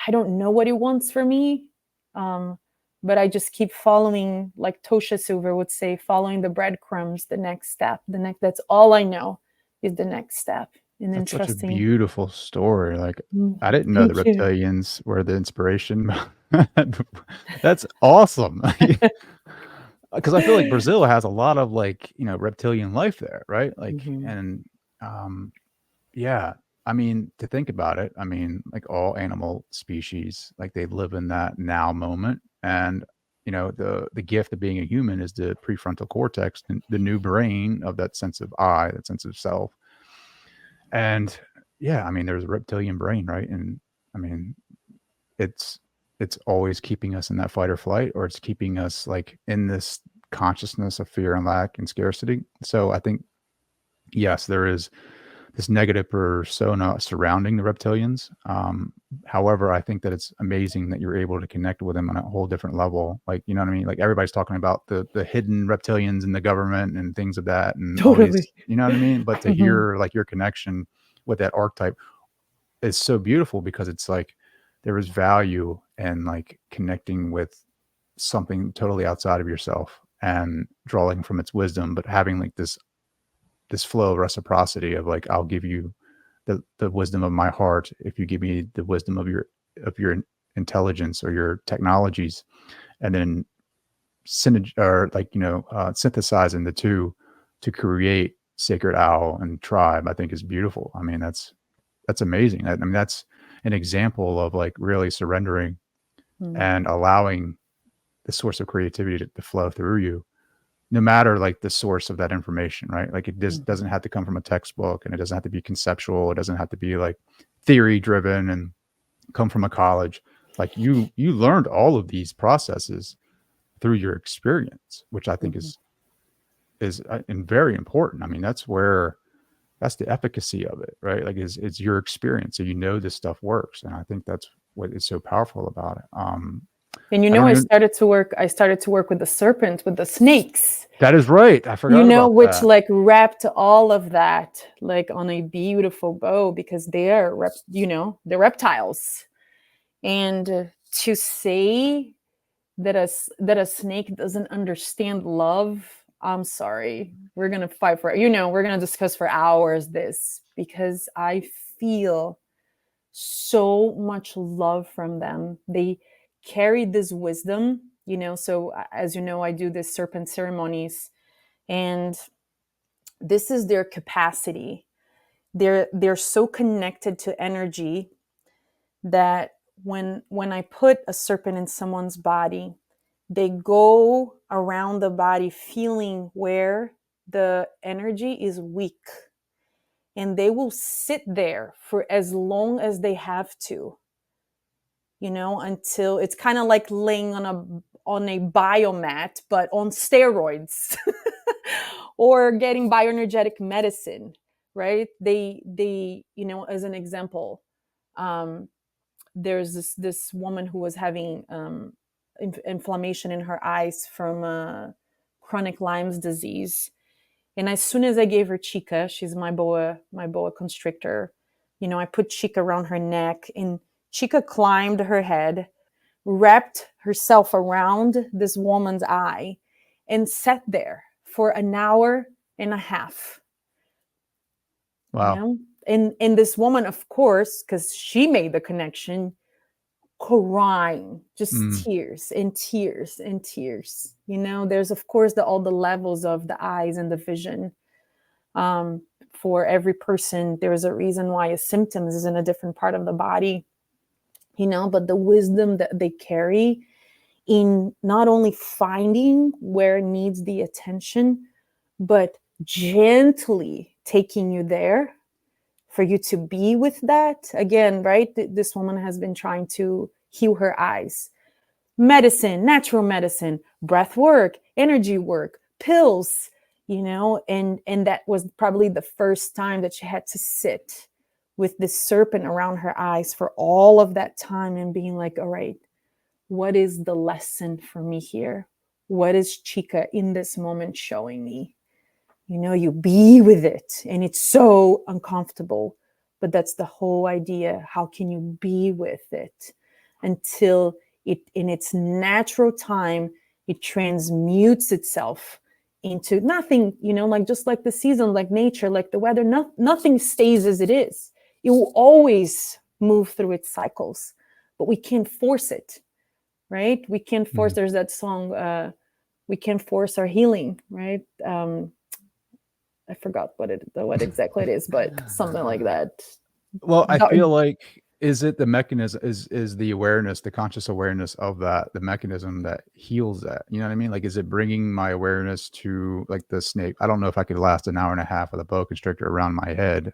[SPEAKER 1] I don't know what it wants for me, but I just keep following, like Tosha Silver would say, following the breadcrumbs, the next step. That's all I know, is the next step, and then
[SPEAKER 2] That's such a
[SPEAKER 1] trusting.
[SPEAKER 2] beautiful story. Like, I didn't know the
[SPEAKER 1] Thank you.
[SPEAKER 2] reptilians were the inspiration. That's awesome. Because I feel like Brazil has a lot of, like, reptilian life there, right? Like,
[SPEAKER 1] Mhm.
[SPEAKER 2] and yeah, I mean, to think about it, I mean, like all animal species, like they live in that now moment, and the gift of being a human is the prefrontal cortex, and the new brain of that sense of I, that sense of self. And yeah, I mean, there's a reptilian brain, right? And I mean, it's it's always keeping us in that fight or flight, or it's keeping us like in this consciousness of fear and lack and scarcity. So I think, yes, there is this negative persona surrounding the reptilians. However, I think that it's amazing that you're able to connect with them on a whole different level. Like, you know what I mean? Like, everybody's talking about the hidden reptilians in the government and things of that, and all
[SPEAKER 1] Totally.
[SPEAKER 2] these, you know what I mean? But to
[SPEAKER 1] Mhm.
[SPEAKER 2] hear like your connection with that archetype is so beautiful, because it's like there is value in like connecting with something totally outside of yourself and drawing from its wisdom, but having like this flow of reciprocity of like, I'll give you the wisdom of my heart if you give me the wisdom of your intelligence or your technologies, and then or like, synthesizing the two to create Sacred Owl and Tribe, I think is beautiful. I mean, that's amazing. I mean, that's an example of like really surrendering
[SPEAKER 1] Mm.
[SPEAKER 2] and allowing the source of creativity to flow through you, no matter like the source of that information, right? Like, it just doesn't
[SPEAKER 1] Mhm.
[SPEAKER 2] have to come from a textbook, and it doesn't have to be conceptual. It doesn't have to be like theory driven and come from a college. Like, you learned all of these processes through your experience, which I think
[SPEAKER 1] Mhm.
[SPEAKER 2] is and very important. I mean, that's the efficacy of it, right? Like, it's your experience, so this stuff works, and I think that's what is so powerful about it.
[SPEAKER 1] And
[SPEAKER 2] I don't
[SPEAKER 1] I
[SPEAKER 2] even.
[SPEAKER 1] started to work. I started to work with the serpent, with the snakes.
[SPEAKER 2] That is right. I forgot about
[SPEAKER 1] Which
[SPEAKER 2] that.
[SPEAKER 1] like wrapped all of that like on a beautiful bow, because they are they're reptiles. And to say that a snake doesn't understand love, I'm sorry. We're gonna fight for we're gonna discuss for hours this, because I feel so much love from them. They carry this wisdom. So as you know, I do this serpent ceremonies, and this is their capacity. They're so connected to energy that when I put a serpent in someone's body, they go around the body feeling where the energy is weak, and they will sit there for as long as they have to, until it's kind of like laying on a biomat but on steroids, or getting bioenergetic medicine, right? They as an example, um, there's this woman who was having inflammation in her eyes from chronic Lyme's disease. And as soon as I gave her Chica, she's my boa constrictor, I put Chica around her neck, and Chica climbed her head, wrapped herself around this woman's eye, and sat there for an hour and a half.
[SPEAKER 2] Wow.
[SPEAKER 1] And this woman, of course, because she made the connection, crying, just
[SPEAKER 2] Mm.
[SPEAKER 1] tears and tears and tears. There's of course all the levels of the eyes and the vision. Um, for every person, there's a reason why a symptoms is in a different part of the body. But the wisdom that they carry in not only finding where it needs the attention, but gently taking you there for you to be with that again, right? This woman has been trying to heal her eyes. Medicine, natural medicine, breath work, energy work, pills, and that was probably the first time that she had to sit with this serpent around her eyes for all of that time and being like, all right, what is the lesson for me here? What is Chica in this moment showing me? You be with it and it's so uncomfortable, but that's the whole idea. How can you be with it until it, in its natural time, it transmutes itself into nothing, like just like the season, like nature, like the weather, nothing stays as it is. It will always move through its cycles, but we can't force it, right? We can't force, there's that song, we can't force our healing, right? I forgot what exactly it is, but something like that.
[SPEAKER 2] Well, I feel like, is it the mechanism, is the awareness, the conscious awareness of that, the mechanism that heals that? You know what I mean? Like, is it bringing my awareness to, like, the snake? I don't know if I could last an hour and a half with a boa constrictor around my head,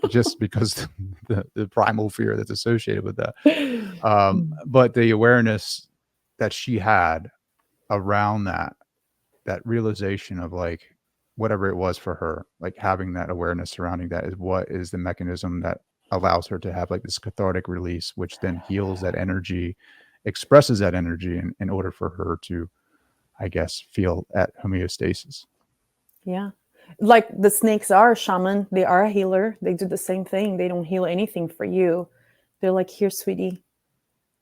[SPEAKER 2] just because the primal fear that's associated with that. But the awareness that she had around that realization of, like, whatever it was for her, like, having that awareness surrounding that is what is the mechanism that allows her to have, like, this cathartic release, which then heals that energy, expresses that energy in order for her to, I guess, feel at homeostasis.
[SPEAKER 1] Yeah. Like the snakes are a shaman, they are a healer. They do the same thing. They don't heal anything for you. They're like, here, sweetie,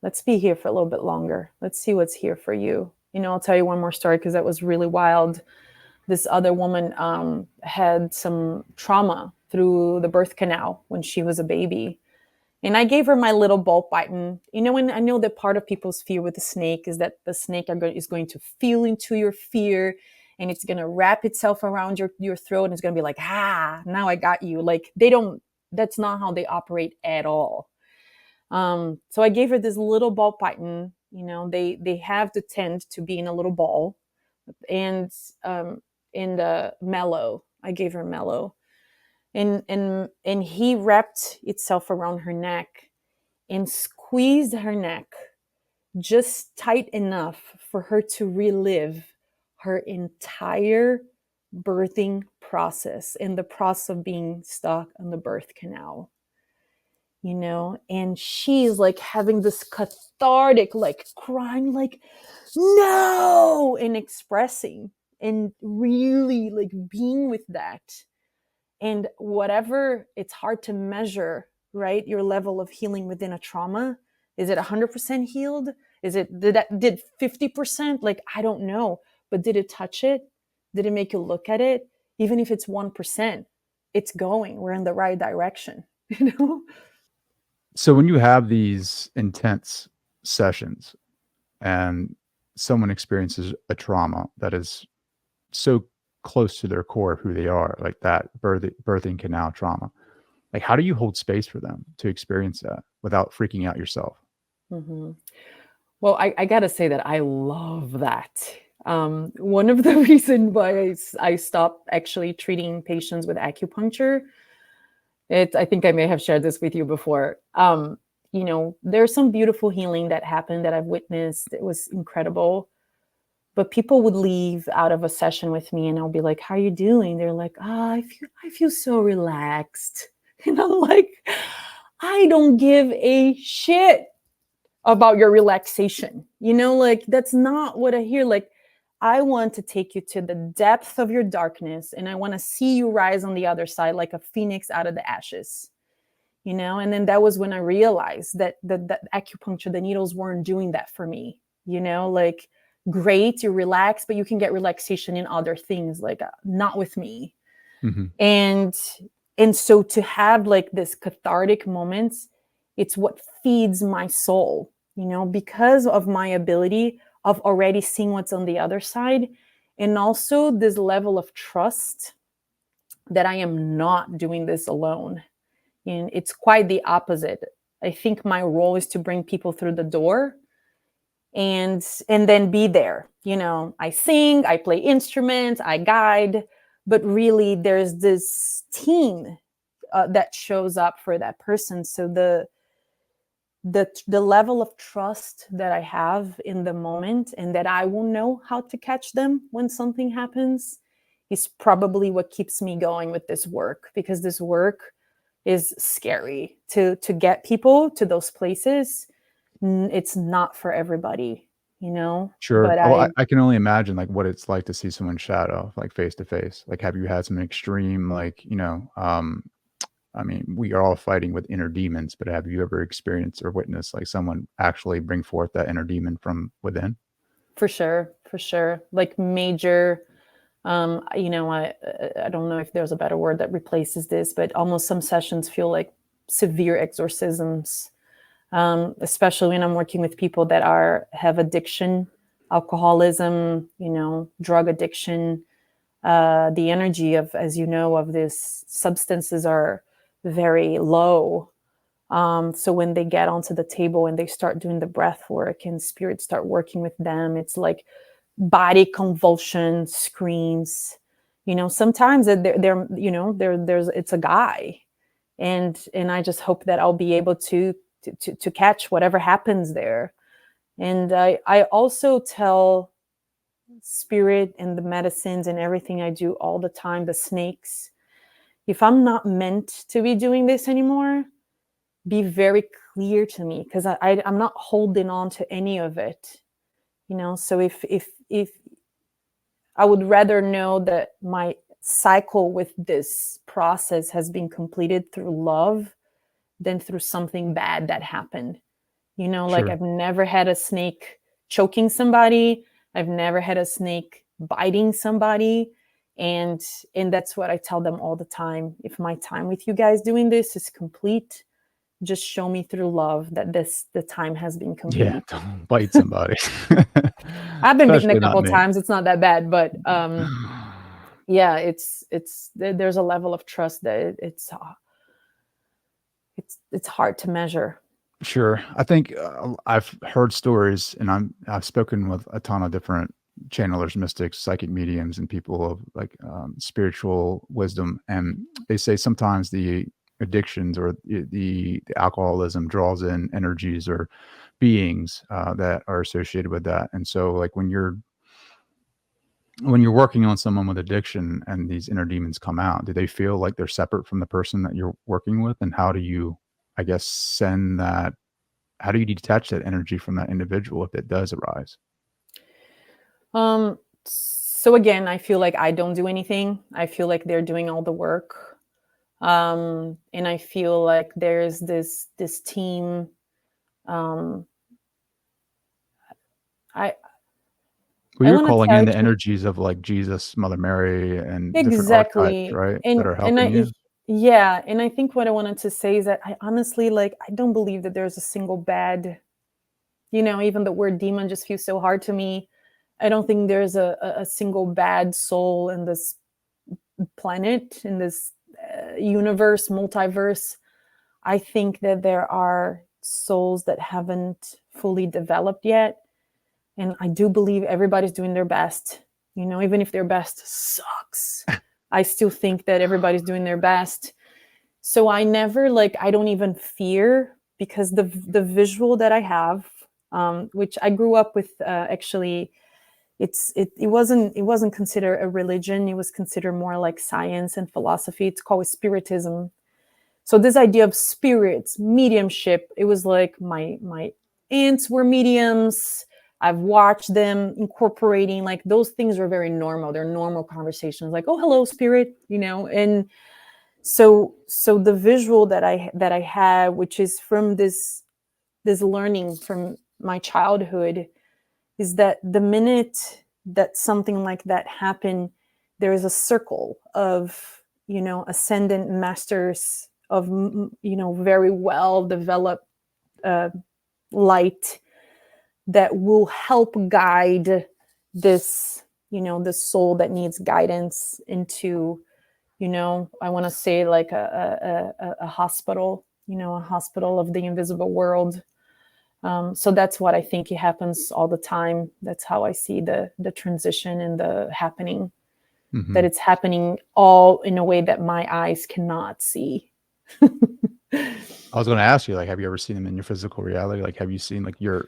[SPEAKER 1] let's be here for a little bit longer. Let's see what's here for you. I'll tell you one more story because that was really wild. This other woman had some trauma through the birth canal when she was a baby. And I gave her my little ball python. And I know that part of people's fear with the snake is that the snake is going to feel into your fear and it's going to wrap itself around your throat and it's going to be like, now I got you. Like that's not how they operate at all. So I gave her this little ball python. They have the tend to be in a little ball, and in the mellow, I gave her mellow, and he wrapped itself around her neck and squeezed her neck just tight enough for her to relive her entire birthing process and the process of being stuck on the birth canal. And she's like having this cathartic, like crying, like, no, and expressing and really like being with that. And whatever, it's hard to measure, right? Your level of healing within a trauma. Is it 100% healed? Did 50%? Like, I don't know. But did it touch it? Did it make you look at it? Even if it's 1%, it's going. We're in the right direction,
[SPEAKER 2] So when you have these intense sessions and someone experiences a trauma that is so close to their core of who they are, like that birthing canal trauma, like, how do you hold space for them to experience that without freaking out yourself?
[SPEAKER 1] Mm-hmm. Well, I got to say that I love that. One of the reasons why I stopped actually treating patients with acupuncture, I think I may have shared this with you before. There's some beautiful healing that happened that I've witnessed. It was incredible. But people would leave out of a session with me and I'll be like, how are you doing? They're like, I feel so relaxed. And I'm like, I don't give a shit about your relaxation. Like that's not what I hear. Like, I want to take you to the depth of your darkness and I want to see you rise on the other side like a phoenix out of the ashes. And then that was when I realized that that acupuncture, the needles weren't doing that for me. Like, great, you relax, but you can get relaxation in other things, like not with me.
[SPEAKER 2] Mm-hmm.
[SPEAKER 1] And so to have like this cathartic moments, it's what feeds my soul, because of my ability of already seeing what's on the other side, and also this level of trust that I am not doing this alone. And it's quite the opposite. I think my role is to bring people through the door and then be there. I sing, I play instruments, I guide, but really there's this team that shows up for that person. So the level of trust that I have in the moment, and that I will know how to catch them when something happens, is probably what keeps me going with this work, because this work is scary to get people to those places. It's not for everybody, you know.
[SPEAKER 2] Sure.
[SPEAKER 1] But
[SPEAKER 2] Oh,
[SPEAKER 1] I
[SPEAKER 2] I can only imagine like what it's like to see someone's shadow, like face to face. Like, have you had some extreme, like, I mean, we are all fighting with inner demons, but have you ever experienced or witnessed like someone actually bring forth that inner demon from within?
[SPEAKER 1] For sure, for sure, like major, I don't know if there's a better word that replaces this, but almost some sessions feel like severe exorcisms, especially when I'm working with people that have addiction, alcoholism, drug addiction. The energy of, as you know, of these substances are very low. So when they get onto the table and they start doing the breath work and spirits start working with them, it's like body convulsion, screams. Sometimes there's it's a guy, and I just hope that I'll be able to catch whatever happens there. And I also tell spirit and the medicines and everything I do all the time, the snakes, if I'm not meant to be doing this anymore, be very clear to me, because I'm not holding on to any of it. So if I would rather know that my cycle with this process has been completed through love than through something bad that happened. Like
[SPEAKER 2] Sure.
[SPEAKER 1] I've never had a snake choking somebody. I've never had a snake biting somebody. And that's what I tell them all the time. If my time with you guys doing this is complete, just show me through love that the time has been
[SPEAKER 2] Yeah,
[SPEAKER 1] complete.
[SPEAKER 2] don't bite somebody.
[SPEAKER 1] I've been bitten a
[SPEAKER 2] Especially not
[SPEAKER 1] couple
[SPEAKER 2] me.
[SPEAKER 1] times. It's not that bad, but yeah, there's a level of trust that it's hard to measure.
[SPEAKER 2] Sure. I think I've heard stories, and I've spoken with a ton of different channelers, mystics, psychic mediums, and people of like spiritual wisdom, and they say sometimes the addictions or the alcoholism draws in energies or beings that are associated with that. And so, like when you're working on someone with addiction and these inner demons come out, do they feel like they're separate from the person that you're working with? And how do you, I guess, how do you detach that energy from that individual if it does arise?
[SPEAKER 1] So again, I feel like I don't do anything. I feel like they're doing all the work. And I feel like there's this team. Um, I
[SPEAKER 2] Well,
[SPEAKER 1] I
[SPEAKER 2] you're
[SPEAKER 1] want to
[SPEAKER 2] calling
[SPEAKER 1] tell
[SPEAKER 2] in the
[SPEAKER 1] you
[SPEAKER 2] energies of like Jesus, Mother Mary, and different archetypes,
[SPEAKER 1] exactly,
[SPEAKER 2] right? That
[SPEAKER 1] and
[SPEAKER 2] are
[SPEAKER 1] and
[SPEAKER 2] helping
[SPEAKER 1] I
[SPEAKER 2] you.
[SPEAKER 1] yeah, and I think what I wanted to say is that I honestly, like, I don't believe that there's a single bad. Even the word demon just feels so hard to me. I don't think there's a single bad soul in this planet, in this universe, multiverse. I think that there are souls that haven't fully developed yet. And I do believe everybody's doing their best. Even if their best sucks, I still think that everybody's doing their best. So I never, like, I don't even fear, because the visual that I have, which I grew up with, actually, it wasn't considered a religion. It was considered more like science and philosophy. It's called spiritism. So this idea of spirits, mediumship, it was like my aunts were mediums. I've watched them incorporating, like, those things are very normal. They're normal conversations, like, oh, hello, spirit, and so the visual that I had, which is from this learning from my childhood, is that the minute that something like that happened, there is a circle of ascendant masters of very well developed uh, light that will help guide this the soul that needs guidance into, I want to say, like a hospital, a hospital of the invisible world. So that's what I think it happens all the time. That's how I see the transition and the happening. That
[SPEAKER 2] Hmm.
[SPEAKER 1] it's happening all in a way that my eyes cannot see.
[SPEAKER 2] I was going to ask you, like, have you ever seen them in your physical reality? Like, have you seen like your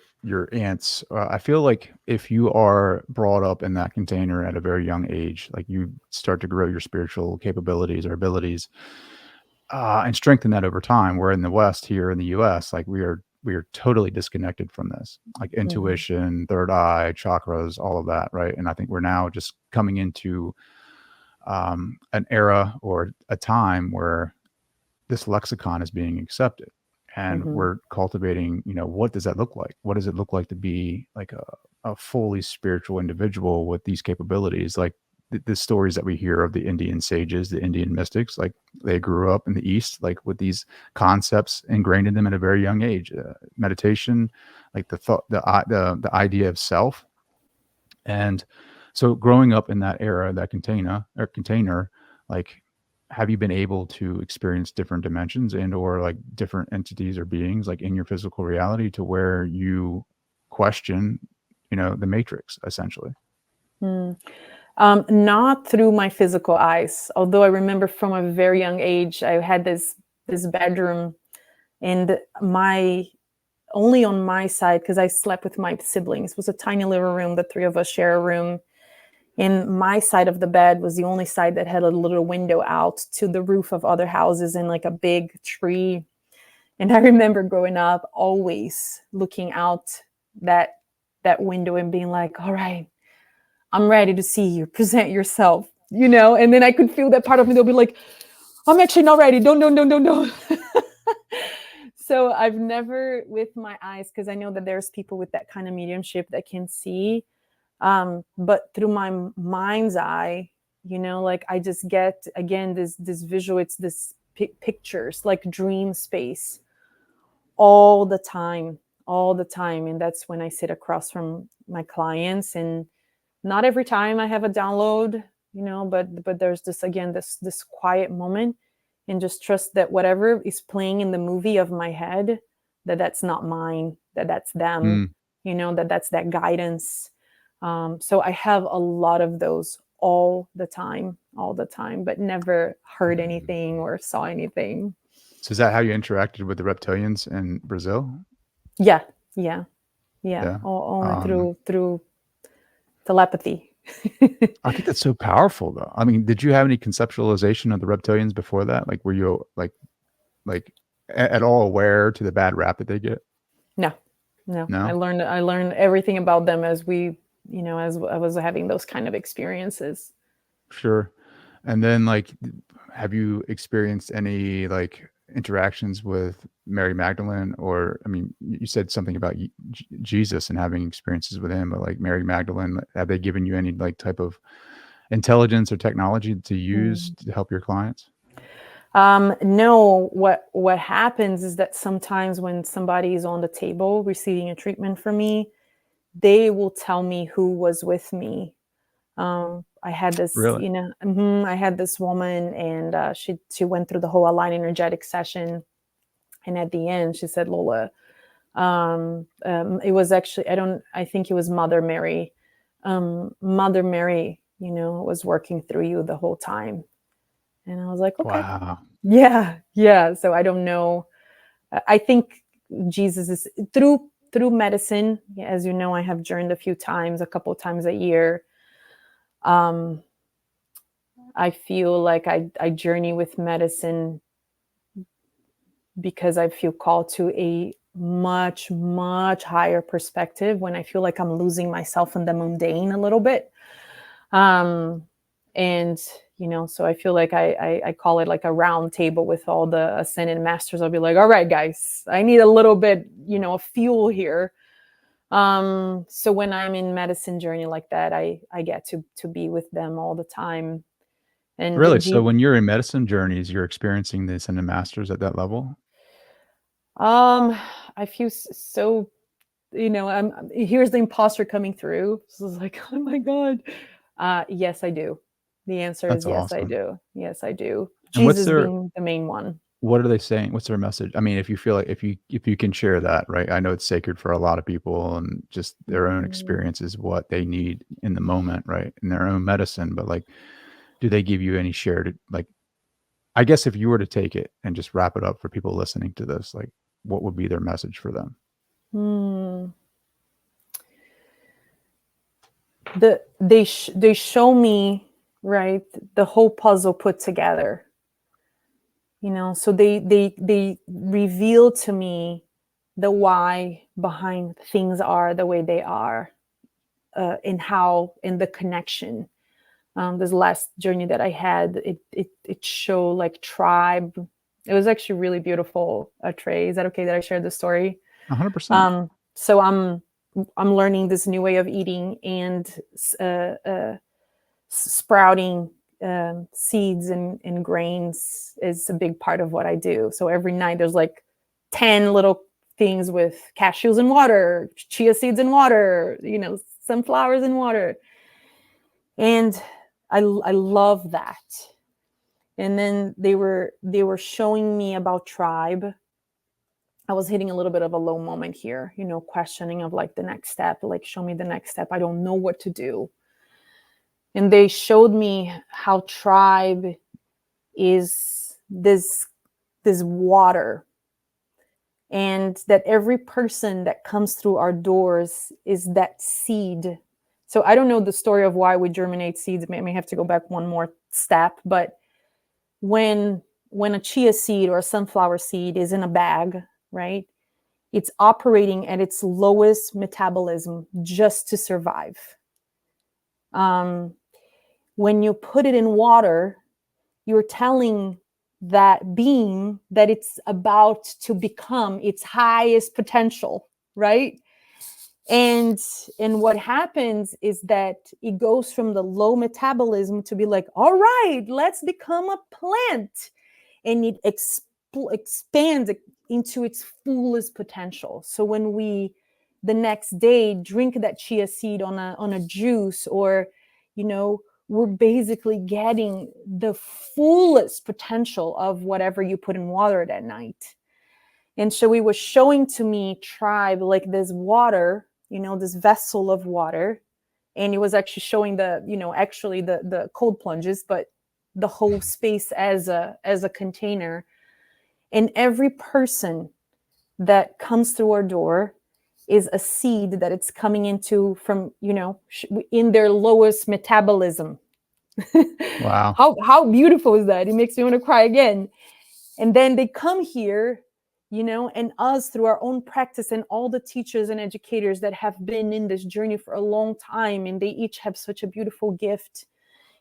[SPEAKER 2] aunts? I feel like if you are brought up in that container at a very young age, like you start to grow your spiritual capabilities or abilities, and strengthen that over time. Where in the West, here in the U.S., like we are totally disconnected from this, like
[SPEAKER 1] Mhm.
[SPEAKER 2] intuition, third eye, chakras, all of that, right? And I think we're now just coming into an era or a time where this lexicon is being accepted, and
[SPEAKER 1] Mhm.
[SPEAKER 2] we're cultivating, what does that look like? What does it look like to be like a fully spiritual individual with these capabilities? Like the stories that we hear of the Indian sages, the Indian mystics, like they grew up in the East, like with these concepts ingrained in them at a very young age. Meditation, like the thought, the idea of self. And so growing up in that era, that container, like, have you been able to experience different dimensions and or like different entities or beings like in your physical reality to where you question, the matrix essentially?
[SPEAKER 1] Mm. Not through my physical eyes, although I remember from a very young age, I had this bedroom, and my only on my side, because I slept with my siblings. It was a tiny little room. The three of us share a room. And my side of the bed was the only side that had a little window out to the roof of other houses and like a big tree. And I remember growing up always looking out that that window and being like, all right, I'm ready to see you. Present yourself, you know? And then I could feel that part of me. They'll be like, I'm actually not ready. Don't. So I've never with my eyes, because I know that there's people with that kind of mediumship that can see. But through my mind's eye, like I just get again this visual, it's this pictures, like dream space all the time, all the time. And that's when I sit across from my clients, and not every time I have a download, but there's this again this quiet moment, and just trust that whatever is playing in the movie of my head, that's not mine, that's them,
[SPEAKER 2] Mm.
[SPEAKER 1] that's that guidance. So I have a lot of those all the time, but never heard anything or saw anything.
[SPEAKER 2] So is that how you interacted with the reptilians in Brazil?
[SPEAKER 1] Yeah, yeah, yeah.
[SPEAKER 2] Yeah.
[SPEAKER 1] Only
[SPEAKER 2] um
[SPEAKER 1] through telepathy.
[SPEAKER 2] I think that's so powerful though. I mean, did you have any conceptualization of the reptilians before that? Like, were you like at all aware to the bad rap that they get?
[SPEAKER 1] No, no. I
[SPEAKER 2] No?
[SPEAKER 1] learned I learned everything about them as as I was having those kind of experiences.
[SPEAKER 2] Sure. And then, like, have you experienced any like interactions with Mary Magdalene? Or, I mean, you said something about Jesus and having experiences with him, but like Mary Magdalene, have they given you any like type of intelligence or technology to use
[SPEAKER 1] Mm.
[SPEAKER 2] to help your clients?
[SPEAKER 1] No, what happens is that sometimes when somebody is on the table receiving a treatment from me, they will tell me who was with me. I had this,
[SPEAKER 2] Really?
[SPEAKER 1] I had this woman, and she went through the whole align energetic session, and at the end she said, Lola, it was actually I think it was Mother Mary. Mother Mary, was working through you the whole time. And I was like, okay,
[SPEAKER 2] Wow.
[SPEAKER 1] yeah, yeah. So I don't know. I think Jesus is through medicine. As you know, I have journeyed a few times, a couple times a year. Um, I feel like I journey with medicine because I feel called to a much, much higher perspective when I feel like I'm losing myself in the mundane a little bit. Um, and so I feel like I call it like a round table with all the ascended masters. I'll be like, all right, guys, I need a little bit, of fuel here. So when I'm in medicine journey like that, I get to be with them all the time. And
[SPEAKER 2] Really? So when you're in medicine journeys, you're experiencing this in the masters at that level?
[SPEAKER 1] um, I feel so, here's the imposter coming through. So it's like, oh my God. Yes, I do. The answer
[SPEAKER 2] That's
[SPEAKER 1] is yes, I
[SPEAKER 2] awesome.
[SPEAKER 1] do. Yes, I do.
[SPEAKER 2] And
[SPEAKER 1] Jesus being the main one.
[SPEAKER 2] what are they saying? What's their message? I mean, if you feel like if you can share that, right? I know it's sacred for a lot of people, and just their own
[SPEAKER 1] Mhm.
[SPEAKER 2] experience is what they need in the moment, right? In their own medicine. But like, do they give you any shared like I guess if you were to take it and just wrap it up for people listening to this, like what would be their message for them?
[SPEAKER 1] Hmm. They show me, right, the whole puzzle put together. So they reveal to me the why behind things are the way they are, and how, in the connection. This last journey that I had, it showed like tribe. It was actually really beautiful. Trey, is that okay that I shared the story?
[SPEAKER 2] 100%.
[SPEAKER 1] So I'm learning this new way of eating, and uh, uh, sprouting seeds and grains is a big part of what I do. So every night there's like 10 little things with cashews in water, chia seeds in water, sunflowers in water. And I love that. And then they were showing me about tribe. I was hitting a little bit of a low moment here, questioning of like the next step, like show me the next step. I don't know what to do. And they showed me how tribe is this water, and that every person that comes through our doors is that seed. So I don't know the story of why we germinate seeds. I may have to go back one more step, but when a chia seed or a sunflower seed is in a bag, right? It's operating at its lowest metabolism just to survive. Um, when you put it in water, you're telling that being that it's about to become its highest potential, right? And what happens is that it goes from the low metabolism to be like, all right, let's become a plant, and it expands into its fullest potential. So when we the next day drink that chia seed on a juice, or we're basically getting the fullest potential of whatever you put in water that night. And so he was showing to me tribe like this water, this vessel of water. And he was actually showing actually the cold plunges, but the whole space as a container. And every person that comes through our door is a seed that it's coming into from, in their lowest metabolism.
[SPEAKER 2] Wow.
[SPEAKER 1] How beautiful is that? It makes me want to cry again. And then they come here, and us, through our own practice, and all the teachers and educators that have been in this journey for a long time, and they each have such a beautiful gift.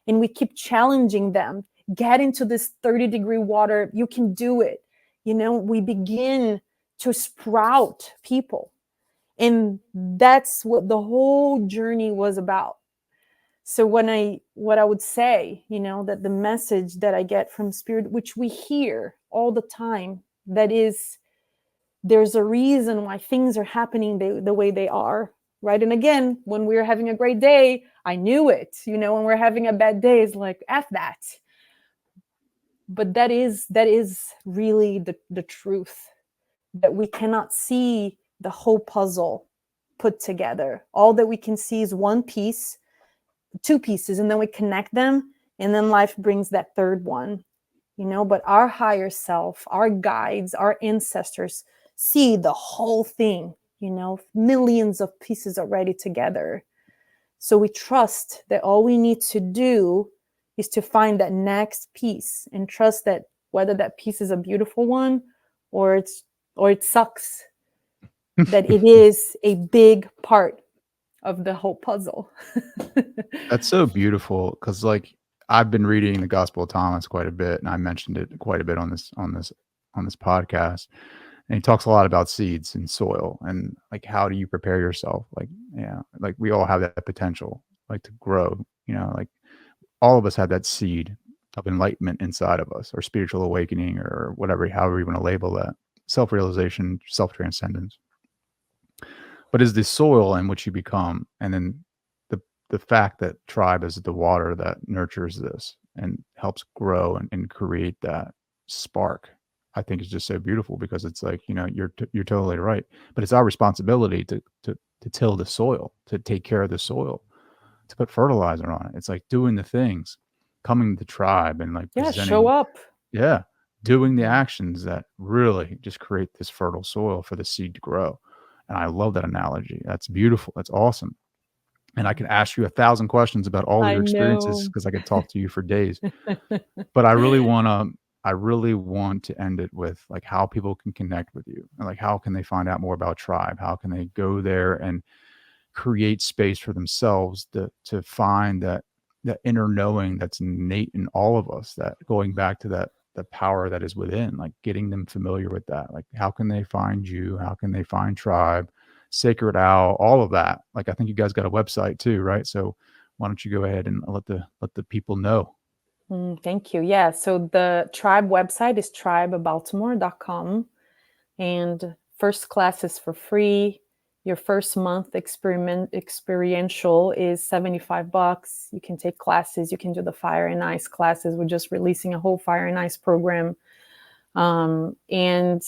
[SPEAKER 1] And we keep challenging them. Get into this 30-degree water. You can do it. We begin to sprout people. And that's what the whole journey was about. So what I would say, that the message that I get from spirit, which we hear all the time, that is, there's a reason why things are happening the way they are, right? And again, when we're having a great day, I knew it. When we're having a bad day, it's like, F that. But that is really the truth, that we cannot see the whole puzzle put together. All that we can see is one piece, two pieces, and then we connect them, and then life brings that third one. But our higher self, our guides, our ancestors see the whole thing, millions of pieces already together. So we trust that all we need to do is to find that next piece, and trust that whether that piece is a beautiful one or it sucks, that it is a big part of the whole puzzle.
[SPEAKER 2] That's so beautiful because, like, I've been reading the Gospel of Thomas quite a bit, and I mentioned it quite a bit on this podcast. And he talks a lot about seeds and soil, and like, how do you prepare yourself? Like, yeah, like we all have that potential, like, to grow. Like, all of us have that seed of enlightenment inside of us, or spiritual awakening, or whatever, however you want to label that, self-realization, self-transcendence. But is the soil in which you become, and then the fact that tribe is the water that nurtures this and helps grow and create that spark, I think is just so beautiful, because it's like, you're totally right. But it's our responsibility to till the soil, to take care of the soil, to put fertilizer on it. It's like doing the things, coming to tribe and like
[SPEAKER 1] Yeah, show
[SPEAKER 2] presenting.
[SPEAKER 1] up.
[SPEAKER 2] Yeah, doing the
[SPEAKER 1] Mhm.
[SPEAKER 2] actions that really just create this fertile soil for the seed to grow. And I love that analogy. That's beautiful. That's awesome. And I can ask you 1,000 questions about all
[SPEAKER 1] I
[SPEAKER 2] your experiences
[SPEAKER 1] know.
[SPEAKER 2] because I could talk to you for days. But I really want to end it with like how people can connect with you and like how can they find out more about Tribe? How can they go there and create space for themselves to find that inner knowing that's innate in all of us, that going back to that the power that is within, like getting them familiar with that. Like how can they find you? How can they find Tribe, Sacred Owl, all of that? Like I think you guys got a website too, right? So why don't you go ahead and let the people know?
[SPEAKER 1] Thank you. Yeah. So the Tribe website is tribebaltimore.com. And first class is for free. Your first month experiential is $75. You can take classes. You can do the fire and ice classes. We're just releasing a whole fire and ice program. And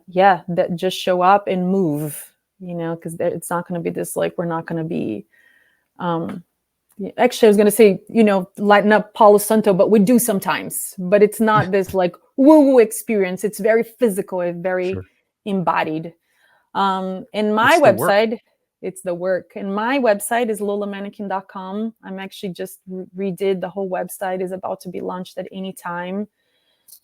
[SPEAKER 1] yeah, that just show up and move, because it's not going to be this like we're not going to be. Um, Actually, I was going to say, lighten up Palo Santo, but we do sometimes. But it's not this like woo woo experience. It's very physical, it's very
[SPEAKER 2] Sure.
[SPEAKER 1] embodied. And my
[SPEAKER 2] It's the work.
[SPEAKER 1] website, it's the work. And my website is lolamanekin.com. I'm actually just redid the whole website, is about to be launched at any time.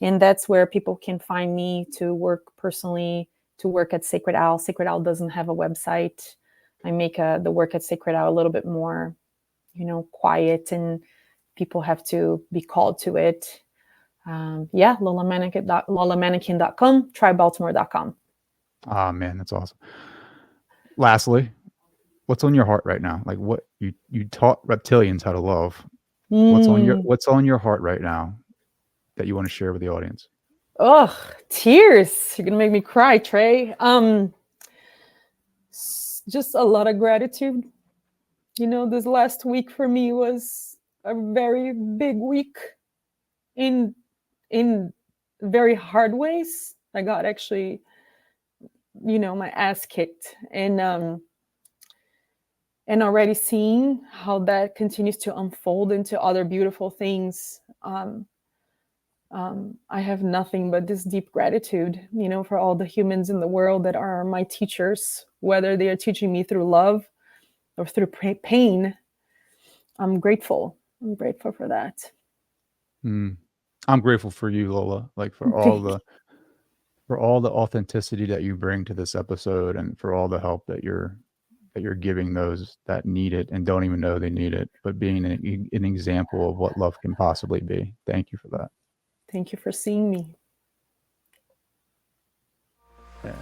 [SPEAKER 1] And that's where people can find me to work personally, to work at Sacred Owl. Sacred Owl doesn't have a website. I make the work at Sacred Owl a little bit more, quiet, and people have to be called to it. Yeah, lolamanekin.com, trybaltimore.com.
[SPEAKER 2] Ah, man, that's awesome. Lastly, what's on your heart right now? Like what you taught reptilians how to love.
[SPEAKER 1] Mm.
[SPEAKER 2] What's on your heart right now that you want to share with the audience?
[SPEAKER 1] Oh, tears. You're going to make me cry, Trey. Just a lot of gratitude. This last week for me was a very big week in in very hard ways. I got actually, my ass kicked, and already seeing how that continues to unfold into other beautiful things. I have nothing but this deep gratitude, for all the humans in the world that are my teachers, whether they are teaching me through love or through pain. I'm grateful. I'm grateful for that.
[SPEAKER 2] Mm. I'm grateful for you, Lola, like for all the authenticity that you bring to this episode and for all the help that you're giving those that need it and don't even know they need it, but being an example of what love can possibly be. Thank you for that.
[SPEAKER 1] Thank you for seeing me.
[SPEAKER 2] Yeah.